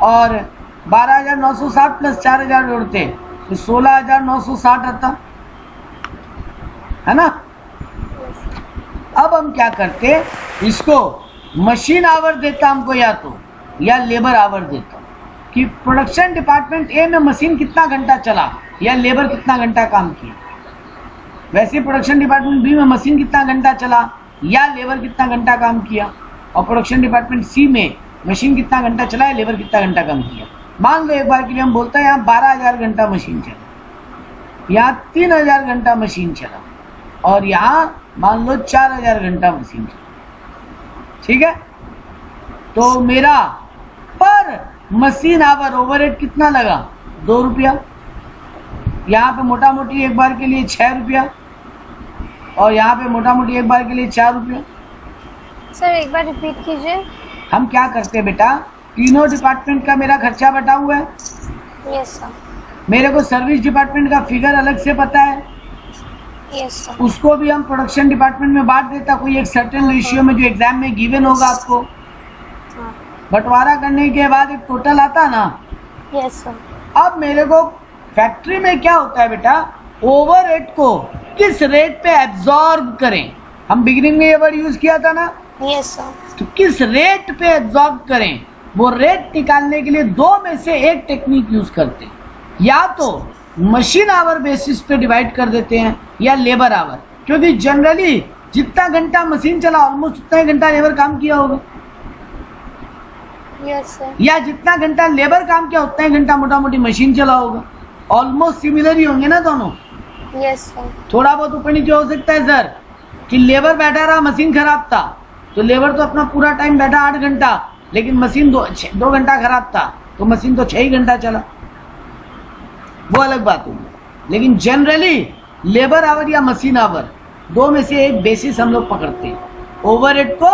और 12,960 प्लस 4,000 जोड़ते तो 16,960 आता, है ना। अब हम क्या करते, इसको मशीन आवर देता हमको या तो, या लेबर आवर देता, कि प्रोडक्शन डिपार्टमेंट ए में मशीन कितना घंटा चला या लेबर कितना घंटा काम किया। वैसे प्रोडक्शन डिपार्टमेंट बी में मशीन कितना घंटा चला या लेबर कितना घंटा काम किया, और प्रोडक्शन डिपार्टमेंट सी में मशीन कितना घंटा चला या लेबर कितना घंटा काम किया। मान लो एक बार के लिए हम बोलते हैं यहाँ 12,000 घंटा मशीन चला, यहाँ 3,000 घंटा मशीन चला, और यहाँ मान लो 4,000 घंटा मशीन चला। ठीक है, तो मेरा पर मशीन आवर ओवरहेड कितना लगा, 2 रुपया। यहाँ पे मोटा मोटी एक बार के लिए 6 रुपया, और यहाँ पे मोटा मोटी एक बार के लिए 4 रुपया।
सर एक बार रिपीट कीजिए।
हम क्या करते हैं बेटा, तीनों डिपार्टमेंट का मेरा खर्चा बटा हुआ है।
Yes sir.
मेरे को सर्विस डिपार्टमेंट का फिगर अलग से पता है,
यस सर।
उसको भी हम प्रोडक्शन डिपार्टमेंट में बांट देता कोई एक सर्टेन रेशियो में जो एग्जाम में गिवन होगा आपको।
हाँ।
बंटवारा करने के बाद एक टोटल आता ना।
Yes sir.
अब मेरे को फैक्ट्री में क्या होता है बेटा, ओवरहेड को किस रेट पे एब्जॉर्ब करें। हम बिगिनिंग में ये वर्ड यूज किया था ना।
Yes sir.
तो किस रेट पे एब्जॉर्ब करें, वो रेट निकालने के लिए दो में से एक टेक्निक यूज करते हैं। या तो मशीन आवर बेसिस पे डिवाइड कर देते हैं या लेबर आवर, क्योंकि जनरली जितना घंटा मशीन चला ऑलमोस्ट उतना ही घंटा लेबर काम किया होगा,
यस सर।
या जितना घंटा लेबर काम किया उतना ही घंटा मोटा मोटी मशीन चला होगा। ऑलमोस्ट सिमिलर ही होंगे ना दोनों।
Yes sir.
थोड़ा बहुत ऊपर नीचे हो सकता है सर कि लेबर बैठा रहा, मशीन खराब था, तो लेबर तो अपना पूरा टाइम बैठा 8 घंटा, लेकिन मशीन 2 घंटा खराब था तो मशीन तो 6 ही घंटा चला, वो अलग बात होगी। लेकिन जनरली लेबर आवर या मशीन आवर दो में से एक बेसिस हम लोग पकड़ते हैं, ओवरहेड को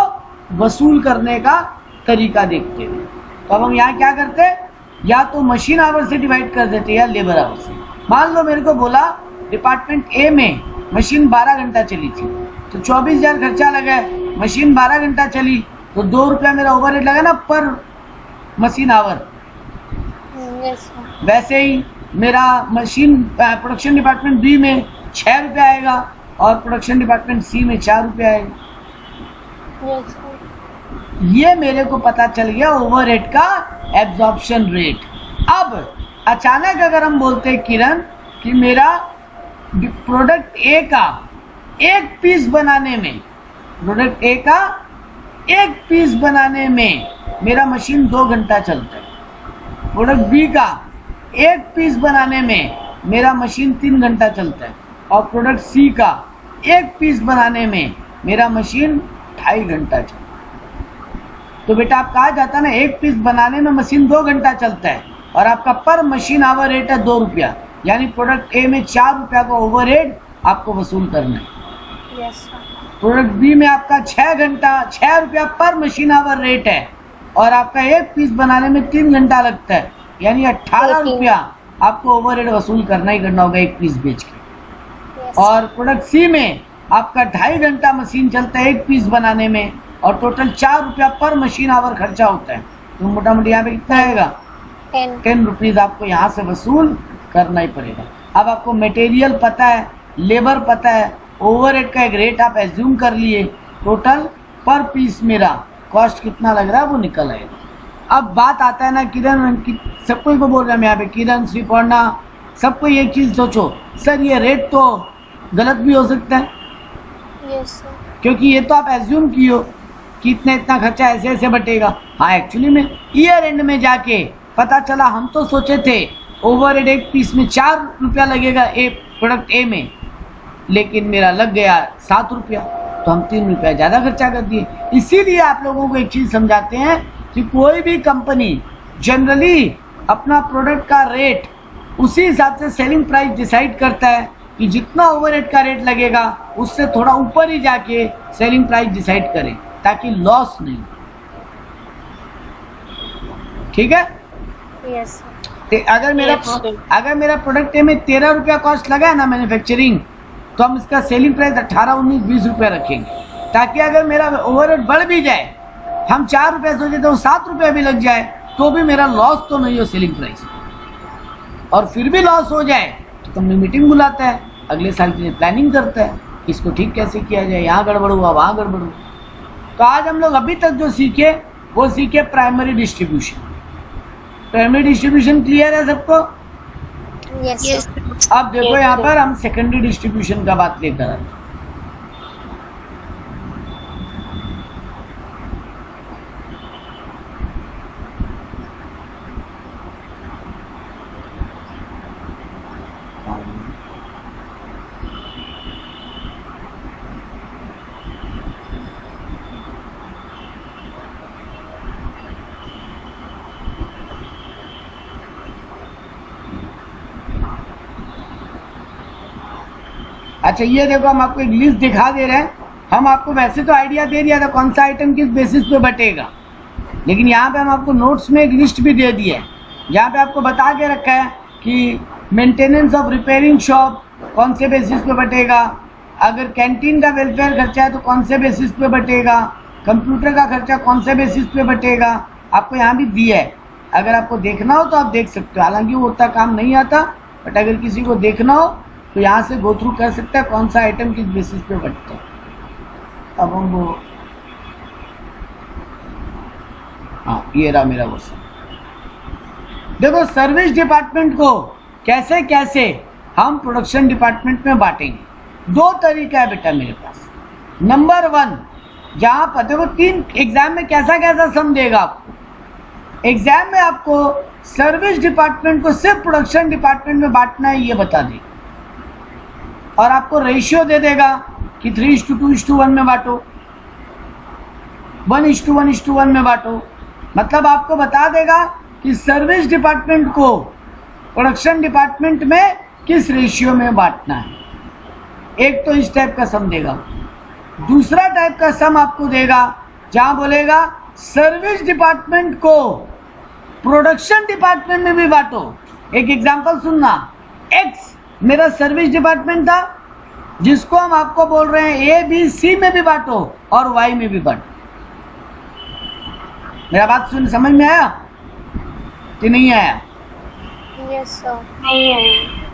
वसूल करने का तरीका देखते हैं। तो अब हम यहाँ क्या करते हैं, या तो मशीन आवर से डिवाइड कर देते हैं या लेबर आवर से। मान लो मेरे को बोला डिपार्टमेंट ए में मशीन 12 घंटा चली थी तो 24,000 खर्चा लगा है। मशीन 12 घंटा चली तो 2 रुपया मेरा ओवरहेड लगा ना पर मशीन आवर।
Yes sir.
वैसे ही मेरा मशीन प्रोडक्शन डिपार्टमेंट बी में 6 रुपया आएगा और प्रोडक्शन डिपार्टमेंट सी में 4 रुपया आएगा।
Yes sir.
ये मेरे को पता चल गया ओवरहेड का एब्जॉर्प्शन रेट। अब अचानक अगर हम बोलते हैं किरण कि मेरा प्रोडक्ट ए का एक पीस बनाने में, प्रोडक्ट ए का एक पीस बनाने में मेरा मशीन 2 घंटा चलता है, प्रोडक्ट बी का एक पीस बनाने में मेरा मशीन 3 घंटा चलता है, और प्रोडक्ट सी का एक पीस बनाने में मेरा मशीन 2.5 घंटा चलता है। तो बेटा आप कहा जाता ना एक पीस बनाने में मशीन 2 घंटा चलता है और आपका पर मशीन आवर रेट है 2 रुपया, यानी प्रोडक्ट ए में 4 रुपया का ओवरहेड आपको वसूल करना है।
Yes sir.
प्रोडक्ट बी में आपका 6 रुपया पर मशीन आवर रेट है और आपका एक पीस बनाने में 3 घंटा लगता है, यानी 18 रुपया आपको ओवरहेड वसूल करना ही करना होगा एक पीस बेच के। और प्रोडक्ट सी में आपका 2.5 घंटा मशीन चलता है एक पीस बनाने में और टोटल 4 रुपया पर मशीन आवर खर्चा होता है, तो मोटा मोटी यहाँ पे कितना आएगा, 10 रुपीज आपको यहाँ से वसूल करना ही पड़ेगा। अब आपको मटेरियल पता है, लेबर पता है, ओवरहेड का एक रेट आप एज्यूम कर लिए, टोटल पर पीस मेरा कॉस्ट कितना लग रहा है वो निकल आएगा। अब बात आता है ना किरण, सबको को बोल रहा है मैं यहाँ पे, किरण, श्रीपर्णा, सबको एक चीज सोचो, सर ये रेट तो गलत भी हो सकता है।
Yes sir.
क्योंकि ये तो आप एज्यूम किए कि इतना खर्चा ऐसे ऐसे बटेगा। हाँ एक्चुअली में ईयर एंड में जाके पता चला, हम तो सोचे थे ओवरहेड एक पीस में 4 रुपया लगेगा प्रोडक्ट ए में, लेकिन मेरा लग गया 7 रुपया, तो हम 3 रुपया ज़्यादा खर्चा कर दिए। इसीलिए आप लोगों को एक चीज़ समझाते हैं कि कोई भी कंपनी जनरली अपना प्रोडक्ट का रेट उसी हिसाब से सेलिंग प्राइस डिसाइड करता है कि जितना ओवरहेड का रेट लगेगा उससे थोड़ा ऊपर ही जाके सेलिंग प्राइस डिसाइड करें ताकि लॉस नहीं। ठीक है।
Yes sir.
अगर मेरा प्रोडक्ट ए में 13 रुपया कॉस्ट लगा है ना मैन्युफैक्चरिंग, तो हम इसका सेलिंग प्राइस 18, 19, 20 रुपया रखेंगे, ताकि अगर मेरा ओवरहेड बढ़ भी जाए, हम 4 रुपया सोचे तो 7 रुपया भी लग जाए, तो भी मेरा लॉस तो नहीं हो सेलिंग प्राइस। और फिर भी लॉस हो जाए तो कंपनी मीटिंग बुलाता है, अगले साल के लिए प्लानिंग करता है, इसको ठीक कैसे किया जाए, यहाँ गड़बड़ हुआ वहाँ गड़बड़ हुआ। तो आज हम लोग अभी तक जो सीखे वो सीखे primary distribution. Primary distribution clear है सबको?
Yes sir.
अब देखो
Yes,
यहाँ
sir.
पर हम सेकेंडरी डिस्ट्रीब्यूशन का बात लेकर आए। अच्छा ये देखो हम आपको एक लिस्ट दिखा दे रहे हैं। हम आपको वैसे तो आइडिया दे दिया था कौन सा आइटम किस बेसिस पे बटेगा, लेकिन यहाँ पे हम आपको नोट्स में एक लिस्ट भी दे दी है जहाँ पे आपको बता के रखा है कि मेंटेनेंस ऑफ रिपेयरिंग शॉप कौन से बेसिस पे बटेगा, अगर कैंटीन का वेलफेयर खर्चा है तो कौन से बेसिस पे बटेगा, कंप्यूटर का खर्चा कौन से बेसिस पे बटेगा, आपको यहाँ भी दिया है। अगर आपको देखना हो तो आप देख सकते हो, हालांकि वो उतना काम नहीं आता, बट अगर किसी को देखना हो तो यहाँ से गो थ्रू कर सकता है कौन सा आइटम किस बेसिस पे बटता है। अब हम वो हाँ ये रहा मेरा क्वेश्चन। देखो सर्विस डिपार्टमेंट को कैसे कैसे हम प्रोडक्शन डिपार्टमेंट में बांटेंगे। दो तरीका है बेटा मेरे पास। नंबर 1, जहाँ पर देखो 3 एग्जाम में कैसा कैसा सम देगा आपको। एग्जाम में आपको सर्विस डिपार्टमेंट को सिर्फ प्रोडक्शन डिपार्टमेंट में बांटना है ये बता देगा, और आपको रेशियो दे देगा कि 3:2:1 में बांटो, 1:1:1 में बांटो। मतलब आपको बता देगा कि सर्विस डिपार्टमेंट को प्रोडक्शन डिपार्टमेंट में किस रेशियो में बांटना है। एक तो इस टाइप का सम देगा। दूसरा टाइप का सम आपको देगा जहां बोलेगा सर्विस डिपार्टमेंट को प्रोडक्शन डिपार्टमेंट में भी बांटो। एक एग्जांपल सुनना, एक्स मेरा सर्विस डिपार्टमेंट था जिसको हम आपको बोल रहे हैं ए बी सी में भी बांटो और वाई में भी बांटो। मेरा बात सुन समझ में आया कि नहीं आया?
Yes sir.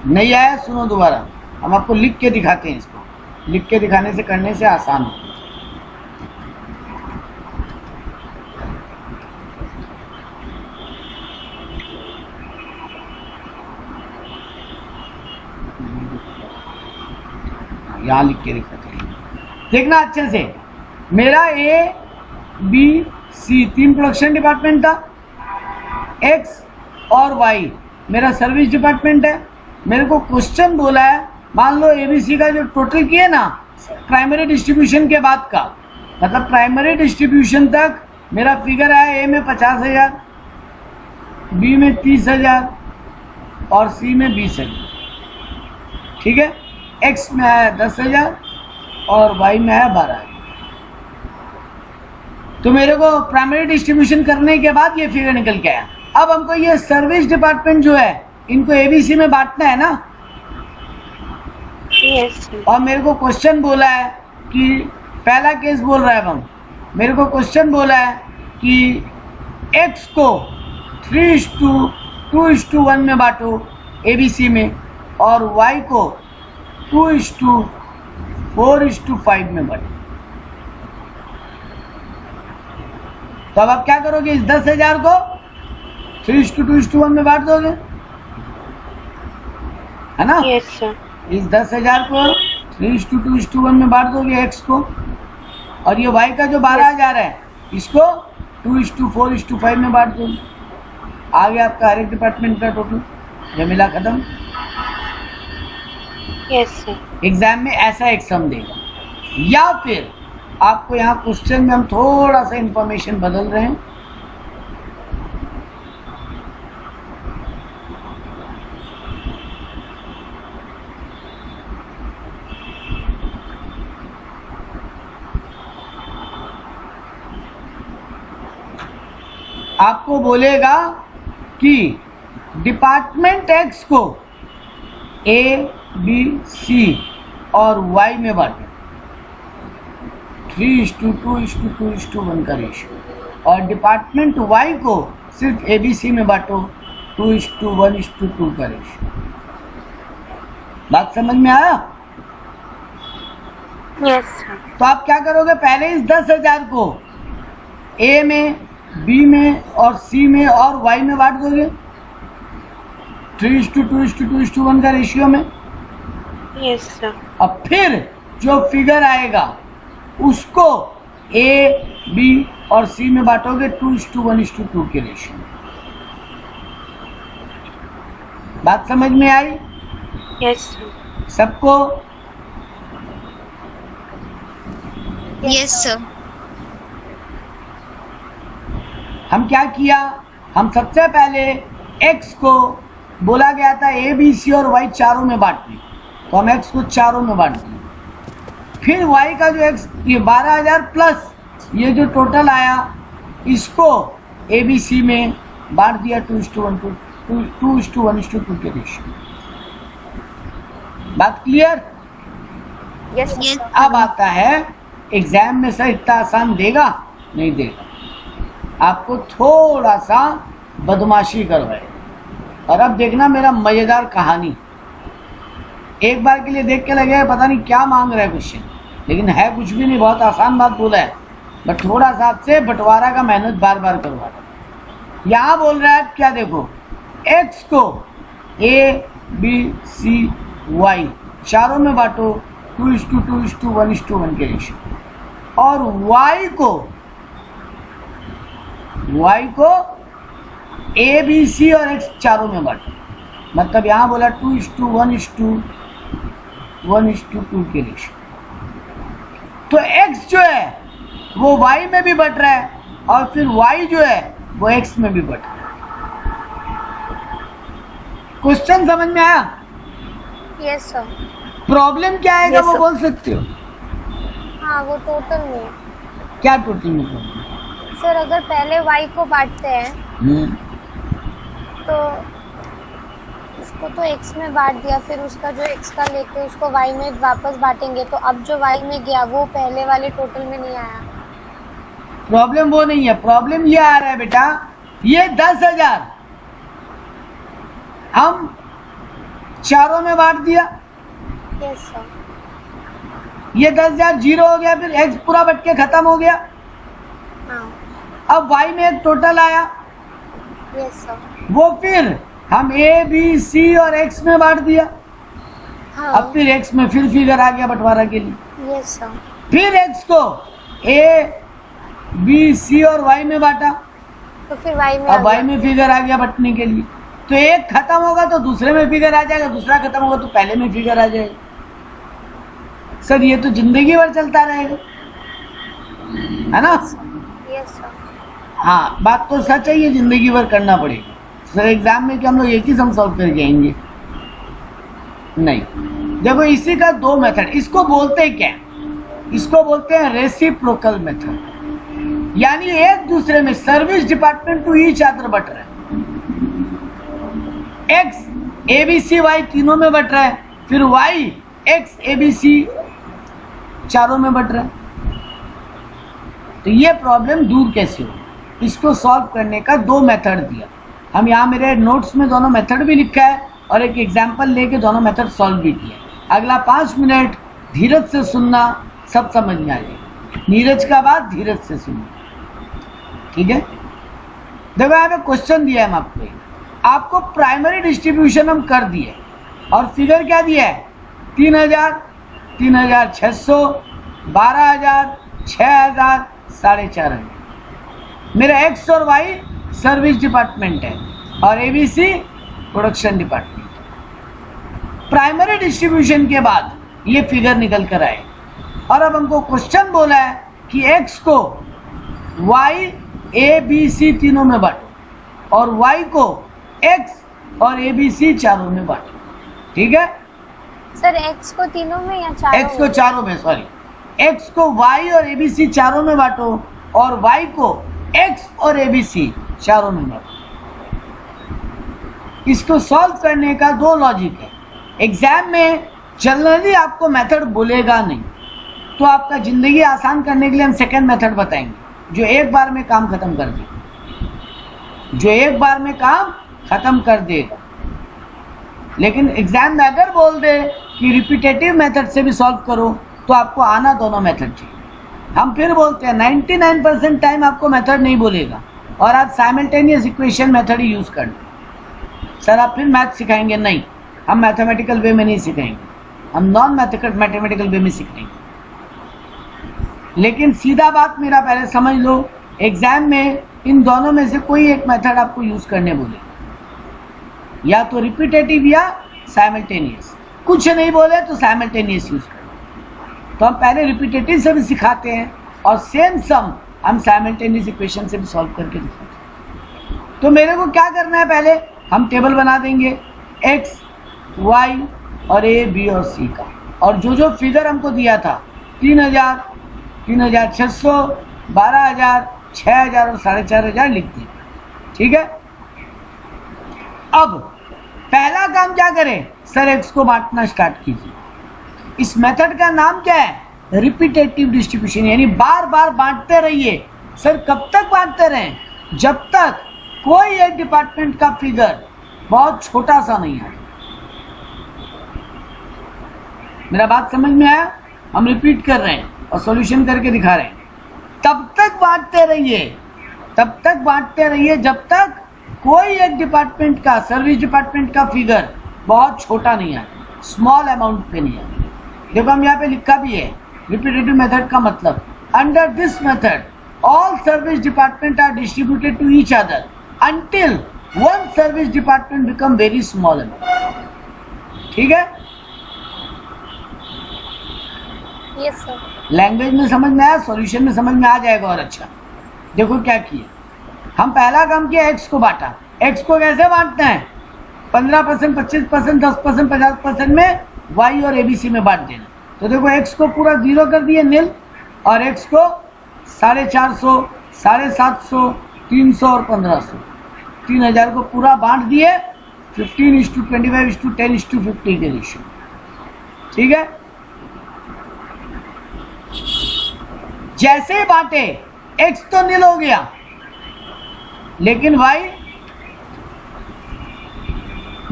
नहीं आया सुनो दोबारा, हम आपको लिख के दिखाते हैं। इसको लिख के दिखाने से करने से आसान हो। यहाँ लिख के दिखाते हैं, देखना अच्छे से। मेरा A B C 3 production department था, एक्स और वाई मेरा सर्विस डिपार्टमेंट है। मेरे को क्वेश्चन बोला है, मान लो एबीसी का जो टोटल किए ना प्राइमरी डिस्ट्रीब्यूशन के बाद का, मतलब प्राइमरी डिस्ट्रीब्यूशन तक मेरा फिगर आया ए में 50,000, बी में 30,000 और सी में 20,000। ठीक है, एक्स में आया 10,000 और वाई में आया 12,000। तो मेरे को प्राइमरी डिस्ट्रीब्यूशन करने के बाद ये फिगर निकल के आया। अब हमको ये सर्विस डिपार्टमेंट जो है इनको एबीसी में बांटना है ना।
यस।
और मेरे को क्वेश्चन बोला है कि पहला केस बोल रहा है हम, मेरे को क्वेश्चन बोला है कि एक्स को 3:2:1 में बांटो एबीसी में और वाई को 2:4:5 में बांटो। तो अब आप क्या करोगे, इस 10,000 को 3:2:1 में बांट दोगे, है ना?
Yes sir.
इस 10,000 को 3:2:1 में बांट दोगे एक्स को, और ये वाई का जो 12,000 है इसको 2:4:5 में बांट दोगे। आ गया आपका हर एक डिपार्टमेंट का टोटल, जमीला खत्म।
Yes sir.
एग्जाम में ऐसा एक सम देगा, या फिर आपको यहाँ क्वेश्चन में हम थोड़ा सा इंफॉर्मेशन बदल रहे हैं। आपको बोलेगा कि डिपार्टमेंट एक्स को ए बी सी और वाई में बांटो, 3:2:1 का रेशियो, और डिपार्टमेंट वाई को सिर्फ ए बी सी में बांटो 2:1:2 का रेशियो। बात समझ में आया?
Yes sir.
तो आप क्या करोगे, पहले इस 10,000 को ए में, बी में और सी में और वाई में बांट दोगे। 3:2:2:1 का रेशियो में।
Yes, sir.
अब फिर जो फिगर आएगा उसको ए, बी और सी में बांटोगे 2:1:2 के रेशियो में। बात समझ में आई
Yes, sir.
सबको?
Yes sir.
हम क्या किया, हम सबसे पहले x को बोला गया था ए, बी, सी और y चारों में बांटने, तो हम x को चारों में बांट दिए। फिर y का जो x ये 12,000 प्लस ये जो टोटल आया इसको ए, बी, सी में बांट दिया 2:1:2 के रेशियो। बात क्लियर?
यस।
अब आता है एग्जाम में सर इतना आसान देगा नहीं देगा, आपको थोड़ा सा बदमाशी करवाए। और अब देखना मेरा मजेदार कहानी, एक बार के लिए देख के लगेगा पता नहीं क्या मांग रहा है क्वेश्चन, लेकिन है कुछ भी नहीं, बहुत आसान बात बोला है, बट थोड़ा सा आपसे बंटवारा का मेहनत बार बार करवा रहा है। यहाँ बोल रहा है क्या, देखो x को a, b, c, y चारों में बांटो 2:2:1:1 के रेशियो, और y को a, b, c और x चारों में बांटो। मतलब यहाँ बोला 2:1:1:2 के रेशियो। तो x जो है वो y में भी बट रहा है और फिर y जो है वो x में भी बट रहा है। क्वेश्चन समझ में आया?
Yes sir.
प्रॉब्लम क्या आएगा
Yes,
वो
sir.
बोल सकते हो?
हाँ वो टोटल में।
क्या टोटल में प्रॉब्लम?
सर अगर पहले y को बांटते हैं तो उसको तो x में बांट दिया, फिर उसका जो x का लेके उसको y में वापस बांटेंगे, तो अब जो y में गया वो पहले वाले टोटल में नहीं आया।
प्रॉब्लम वो नहीं है, प्रॉब्लम ये आ रहा है बेटा, ये 10,000 हम चारों में बांट दिया,
यस सर।
ये 10,000 जीरो हो गया, फिर x पूरा बट के खत्म हो गया।
हाँ
अब y में एक टोटल आया,
यस सर।
वो फिर हम a, b, c और x में बांट दिया।
हाँ
अब फिर x में फिर फिगर आ गया बंटवारा के लिए,
यस सर।
फिर x को a, b, c और y में बांटा,
तो फिर y में
अब y में फिगर आ गया बटने के लिए। तो एक खत्म होगा तो दूसरे में फिगर आ जाएगा, दूसरा खत्म होगा तो पहले में फिगर आ जाएगा। सर ये तो जिंदगी भर चलता रहेगा, है ना?
Yes sir.
हाँ बात तो सच है, ये जिंदगी भर करना पड़ेगा। सर एग्जाम में क्या हम लोग एक ही सम सॉल्व कर जाएंगे? नहीं, देखो इसी का दो मेथड, इसको बोलते हैं क्या, इसको बोलते हैं रेसिप्रोकल मेथड, यानी एक दूसरे में service department to each other बट रहा है। x a b c y तीनों में बट रहा है, फिर y x a b c चारों में बट रहा है। तो ये प्रॉब्लम दूर कैसे हो, इसको सॉल्व करने का दो मेथड दिया। हम यहाँ मेरे नोट्स में दोनों मेथड भी लिखा है और एक एग्जाम्पल लेके दोनों मेथड सॉल्व भी किया। अगला 5 मिनट धीरज से सुनना, सब समझ में आ जाएगा। नीरज का बात धीरज से सुनना, ठीक है? देखो यहाँ पे क्वेश्चन दिया है हम आपको प्राइमरी डिस्ट्रीब्यूशन हम कर दिए और फिगर क्या दिया है, 3,000, 3,600, 12,000, 6,000, 4,500। मेरा एक्स और वाई सर्विस डिपार्टमेंट है और ABC production department. Primary distribution के बाद ये फिगर निकल कर आए और अब हमको क्वेश्चन बोला है कि एक्स को वाई ए बी सी तीनों में बांटो और वाई को एक्स और ए बी सी चारों में बांटो, ठीक है?
सर x को तीनों में या चारों
एक्स को चारों में, सॉरी, एक्स को वाई और ए बी सी चारों में बांटो और वाई को एक्स और ए बी सी चारों में बांटो। इसको सॉल्व करने का दो लॉजिक है। एग्जाम में जनरली आपको मेथड बोलेगा नहीं, तो आपका जिंदगी आसान करने के लिए हम सेकंड मेथड बताएंगे जो एक बार में काम खत्म कर देगा, जो एक बार में काम खत्म कर देगा। लेकिन एग्जाम में अगर बोल दे कि रिपीटेटिव मेथड से भी सॉल्व करो तो आपको आना दोनों मेथड चाहिए। हम फिर बोलते हैं 99% टाइम आपको मेथड नहीं बोलेगा और आप साइमल्टेनियस इक्वेशन मेथड ही यूज करना। सर आप फिर मैथ सिखाएंगे? नहीं, हम मैथमेटिकल वे में नहीं सिखाएंगे, हम नॉन मैथमेटिकल वे में सिखाएंगे। लेकिन सीधा बात मेरा पहले समझ लो, एग्जाम में इन दोनों में से कोई एक मेथड आपको यूज करने बोले, या तो रिपीटेटिव या साइमल्टेनियस। कुछ नहीं बोले तो साइमल्टेनियस यूज करो। तो हम पहले रिपीटेटिव से भी सिखाते हैं और सेम सम हम साइमल्टेनियस इक्वेशन से भी सॉल्व करके दिखाते हैं। तो मेरे को क्या करना है, पहले हम टेबल बना देंगे x, y और a, b और c का, और जो जो फिगर हमको दिया था 3000, 3600, 12000, 6000 और 4500 लिख दिए। ठीक है। अब पहला काम क्या करें, सर x को बांटना स्टार्ट कीजिए। इस मेथड का नाम क्या है, रिपीटेटिव डिस्ट्रीब्यूशन, यानी बार बार बांटते रहिए। सर कब तक बांटते रहें, जब तक कोई एक डिपार्टमेंट का फिगर बहुत छोटा सा नहीं है। मेरा बात समझ में आया? हम रिपीट कर रहे हैं और सॉल्यूशन करके दिखा रहे हैं। तब तक बांटते रहिए, तब तक बांटते रहिए जब तक कोई एक डिपार्टमेंट का, सर्विस डिपार्टमेंट का फिगर बहुत छोटा नहीं है, स्मॉल अमाउंट पे नहीं है। देखो हम यहाँ पे लिखा भी है रिपीटेटिव मेथड का मतलब, under this method all service department are distributed to each other until one service department become very small amount। ठीक है।
Yes sir.
लैंग्वेज में समझ में आया, सॉल्यूशन में समझ में आ जाएगा और अच्छा। देखो क्या किया, हम पहला काम किया x को बांटा। x को कैसे बांटना है, 15%, 25%, 10%, 50% में y और abc में बांट देना। तो देखो x को पूरा 0 कर दिए, नील, और x को 450, 750, 300 और 1500, 3000 को पूरा बांट दिए 15:25:10:50 के रेशियो। ठीक है। जैसे ही बांटे x तो नील हो गया, लेकिन y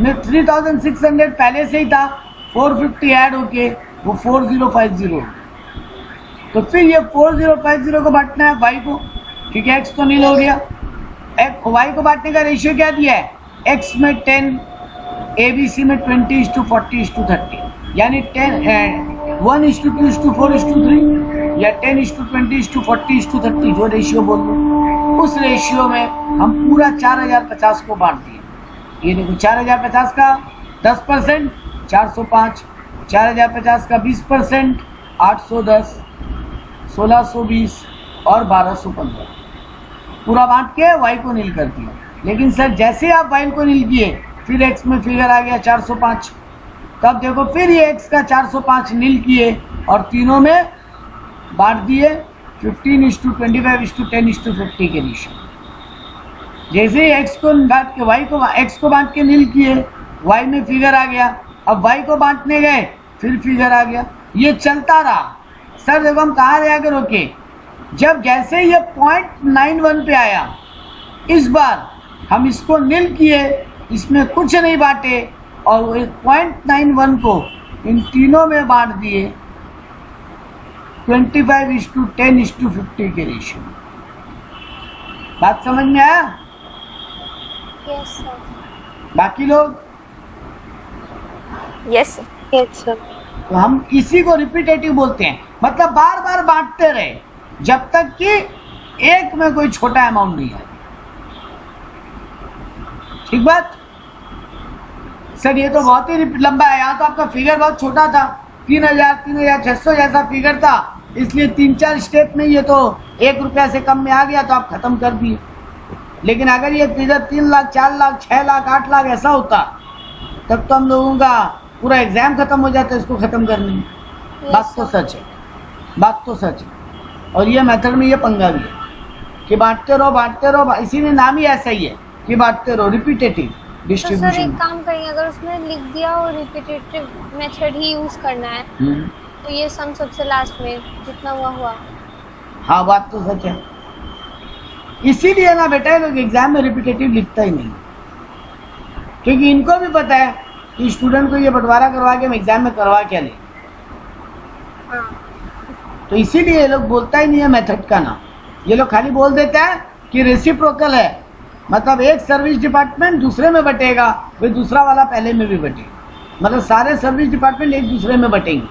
में 3600 पहले से ही था, 450 ऐड होके वो 4050। तो फिर ये 4050 को बांटना है y को, क्योंकि x तो नील हो गया। y को बांटने का रेशियो क्या दिया है, x में 10, abc में 20:40:30, यानी 1:2:4:3 या 10:20:40:30, जो रेशियो बोल दो, उस रेशियो में हम पूरा 4050 को बांट दिए। ये देखो 4050 का 10%, 405, 4050 का 20%, 810, 1620 और 1215 पूरा बांट के y को नील कर दिया। लेकिन सर जैसे आप y को नील किए, फिर x में फिगर आ गया 405। तब देखो फिर ये x का 405 नील किए और तीनों में बांट दिए 15:25:10:50 के रेशियो। जैसे ही x को बांट के x को बांट के नील किए, y में फिगर आ गया। अब y को बांटने गए, फिर फिगर आ गया। ये चलता रहा। सर देखो हम कहाँ आगे रोके, जब जैसे ये 0.91 पे आया, इस बार हम इसको नील किए, इसमें कुछ नहीं बांटे और 0.91 को इन तीनों में बांट दिए 25:10:50 के रेशियो। बात समझ में आया?
Yes sir.
बाकी लोग?
Yes
sir.
तो हम इसी को रिपीटेटिव बोलते हैं, मतलब बार बार बांटते रहे जब तक कि एक में कोई छोटा अमाउंट नहीं आए। ठीक बात? सर ये तो बहुत ही लंबा है, यहाँ तो आपका फिगर बहुत छोटा था, 3000, 3600 जैसा फिगर था, इसलिए 3-4 स्टेप में ये तो 1 रुपया से कम में आ गया तो आप खत्म कर दिए। लेकिन अगर ये फिगर 3 लाख, 4 लाख, 6 लाख, 8 लाख ऐसा होता, तब तो हम लोगों का पूरा एग्जाम खत्म हो जाता इसको खत्म करने में। बात तो सच है, बात तो सच है। और ये मेथड में ये पंगा भी है कि बांटते रहो, इसीलिए नाम ही ऐसा ही है कि बांटते रहो, रिपीटेटिव डिस्ट्रीब्यूशन।
तो सर एक काम करिए, अगर उसमें लिख दिया हो रिपीटेटिव मेथड ही यूज करना है, तो ये सम सबसे लास्ट में जितना हुआ।
हाँ बात तो सच है। इसीलिए ना बेटा लोग एग्जाम में रिपीटेटिव लिखता ही नहीं, क्योंकि इनको भी पता है कि स्टूडेंट को ये बंटवारा करवा के हम एग्जाम में करवा क्या लें। तो इसीलिए ये लोग बोलता ही नहीं है मेथड का नाम। ये लोग खाली बोल देता है कि रेसिप्रोकल है, मतलब एक सर्विस डिपार्टमेंट दूसरे में बटेगा, फिर दूसरा वाला पहले में भी बटेगा, मतलब सारे सर्विस डिपार्टमेंट एक दूसरे में बटेंगे।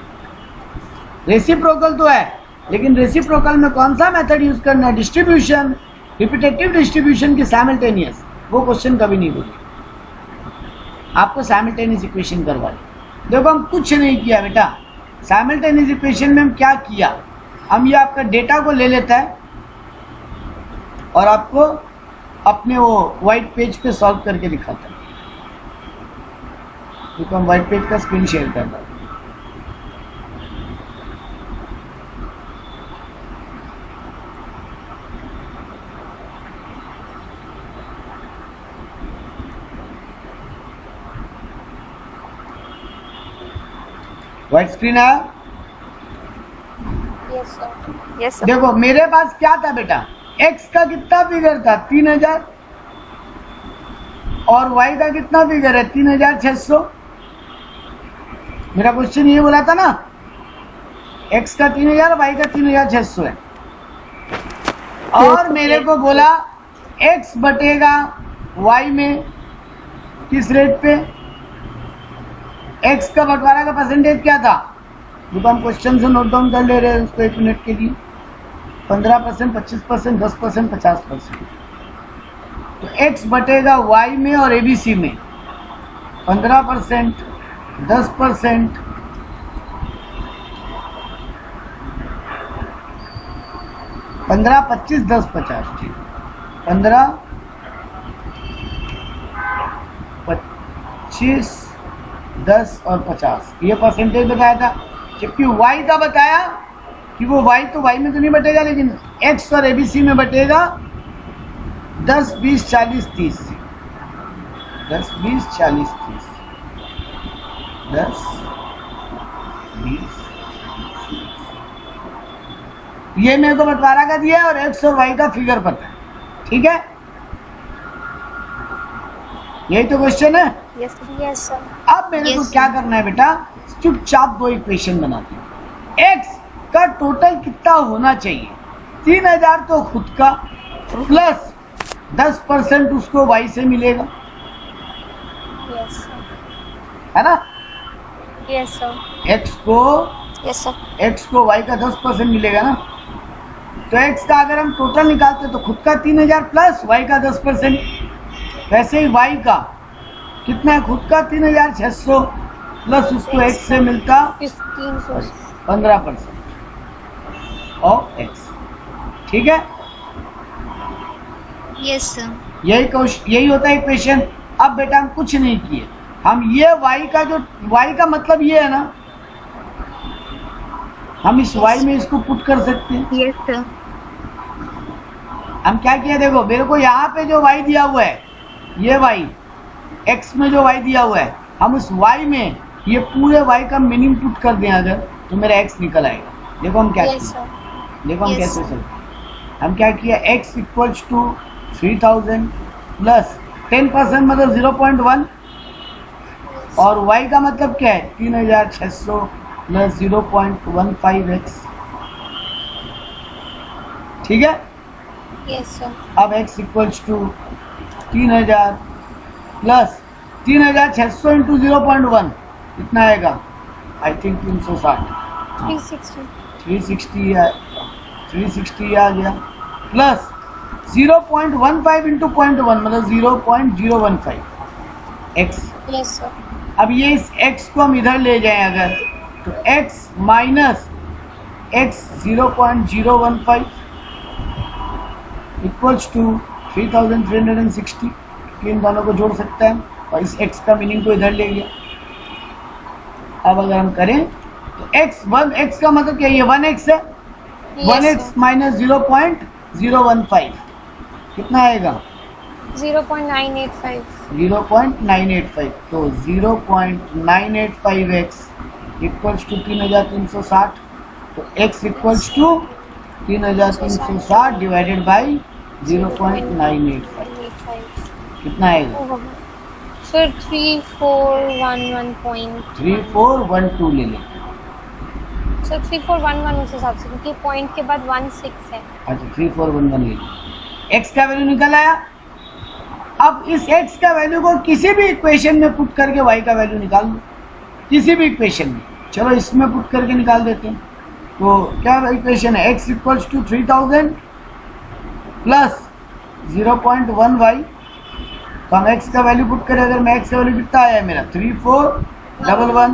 रेसिप्रोकल तो है, लेकिन रेसिप्रोकल में कौन सा मेथड यूज करना है, डिस्ट्रीब्यूशन, रिपीटेटिव डिस्ट्रीब्यूशन की साइमल्टेनियस, वो क्वेश्चन कभी नहीं बोले। आपको साइमल्टेनियस इक्वेशन करवा दी। देखो हम कुछ नहीं किया बेटा, साइमल्टेनियस इक्वेशन में हम क्या किया, हम ये आपका डेटा को ले लेता है और आपको अपने वो व्हाइट पेज पे सॉल्व करके दिखाता है। तो हम व्हाइट पेज का स्क्रीन शेयर कर रहे हैं। व्हाइट स्क्रीन है।
Yes sir, yes sir.
देखो मेरे पास क्या था बेटा, x का कितना फिगर था 3000 और y का कितना फिगर है 3600। मेरा क्वेश्चन ये बोला था ना, x का 3000, y का 3600 है, और मेरे को बोला x बटेगा y में किस रेट पे, x का बंटवारा का परसेंटेज क्या था, जो हम क्वेश्चन से नोट डाउन कर ले रहे हैं उसको 1 मिनट के लिए, 15%, 25%, 10%, 50%। तो x बटेगा y में और ABC में 15%, 10%, 15, 25, 10, 50, ठीक, 15, 25, 10 और 50 ये परसेंटेज बताया था। जबकि y का बताया कि वो y तो y में तो नहीं बटेगा, लेकिन x और ABC में बटेगा 10, 20, 40, 30 से, 10, 20, 40, 30, 10, 20, ये मेरे को बंटवारा का दिया है और x और y का फिगर पता है, ठीक है, यही तो क्वेश्चन है।
Yes sir.
अब मेरे को क्या करना है बेटा, चुपचाप दो इक्वेशन बनाते हैं। x का टोटल कितना होना चाहिए, 3000 तो खुद का प्लस 10% उसको y से मिलेगा,
यस सर,
है ना।
यस सर,
x को
यस सर,
x को y का 10% मिलेगा ना, तो x का अगर हम टोटल निकालते तो खुद का 3000 प्लस y का 10%, वैसे ही y का कितना है, खुद का 3600 प्लस उसको x से मिलता 15% ऑफ x, ठीक है।
यस सर,
यही होता है इक्वेशन। अब बेटा हम कुछ नहीं किए, हम ये y का जो y का मतलब ये है ना, हम इस y में इसको पुट कर सकते हैं।
यस सर,
हम क्या किया, देखो मेरे को यहाँ पे जो y दिया हुआ है, ये y x में जो y दिया हुआ है, हम उस y में ये पूरे y का मीनिंग पुट कर दें अगर, तो मेरा x निकल आएगा। देखो हम क्या
यस
किए,
सर,
देखो हम
Yes,
कैसे
sir.
चलते, हम क्या किया, x इक्वल्स टू 3000 प्लस 10% मतलब 0.1 और y का मतलब क्या है 3600 प्लस 0.15x, ठीक है।
यस सर,
अब x equals to 3000 plus 3600 into 0.1 कितना आएगा, आई थिंक 360, 360 आ गया, प्लस 0.15 इंटू 0.1 मतलब 0.015 x।
यस सर,
अब ये इस x को हम इधर ले जाएं अगर, तो x minus x 0.015 equals to 3360, इन दोनों को जोड़ सकते हैं और इस x का मीनिंग को इधर ले गया। अब अगर हम करें तो x का मतलब क्या है, ये 1x है, 1x माइनस 0.015 कितना आएगा
0.985,
0.985, तो 0.985x इक्वल्स टू 3360, तो x equals to 3360 divided by 0.985 कितना आएगा,
फिर 3411 पॉइंट,
3412 ले लें।
सर 3411 उस हिसाब से, क्योंकि पॉइंट के बाद 16 है।
अच्छा 3411 ले लें। x का वैल्यू निकल आया, अब इस x का वैल्यू को किसी भी इक्वेशन में पुट करके y का वैल्यू निकाल लो, किसी भी इक्वेशन में। चलो इसमें पुट करके निकाल देते हैं। तो क्या इक्वेशन है, x equals to 3000 plus 0.1y। तो हम x का वैल्यू पुट करें, अगर मैं x का वैल्यू कितना आया है मेरा 3411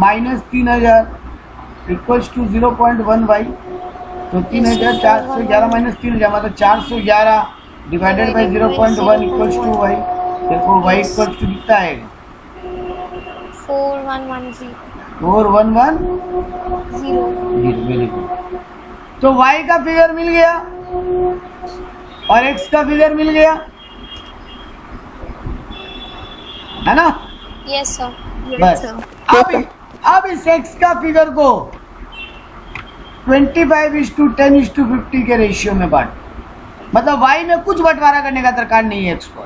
माइनस 3000 इक्वल्स टू 0.1y। तो 3411 माइनस 3000 मतलब 411 divided by 0.1 equals to y। therefore y equals to कितना आएगा
4110
4110। Very good. तो y का फिगर मिल गया और x का फिगर मिल गया, है ना?
Yes sir.
बस अब इस x का फिगर को 25:10:50 के रेशियो में बांट। मतलब y में कुछ बंटवारा करने का दरकार नहीं है x को।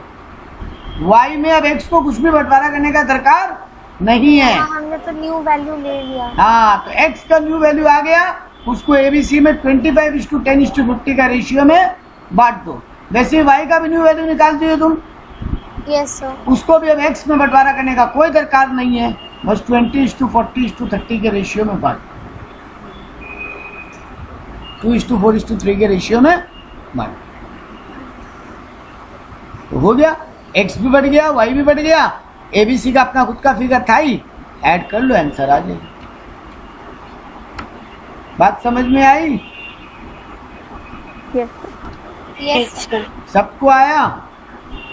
y में अब x को कुछ भी बंटवारा करने का दरकार नहीं है।
हाँ, हमने तो न्यू वैल्यू ले लिया।
हाँ, तो x का न्यू वैल्यू आ गया, उसको ABC में 25:10:50 का रेशियो में बांट दो। वैसे y का भी न्यू वैल्यू निकाल दिए तुम,
यस सर।
उसको भी अब x में बंटवारा करने का कोई दरकार नहीं है, बस 20:40:30 के रेशियो में बांट, 2:4:3 के रेशियो में बांट। तो हो गया, x भी बढ़ गया, y भी बढ़ गया, ABC का अपना खुद का फिगर था ही, ऐड कर लो, आंसर आ जाएगा। बात समझ में आई?
Yes sir.
सबको आया?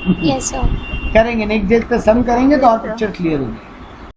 Yes sir.
करेंगे नेक्स्ट डे पे सम करेंगे तो और पिक्चर क्लियर होगी।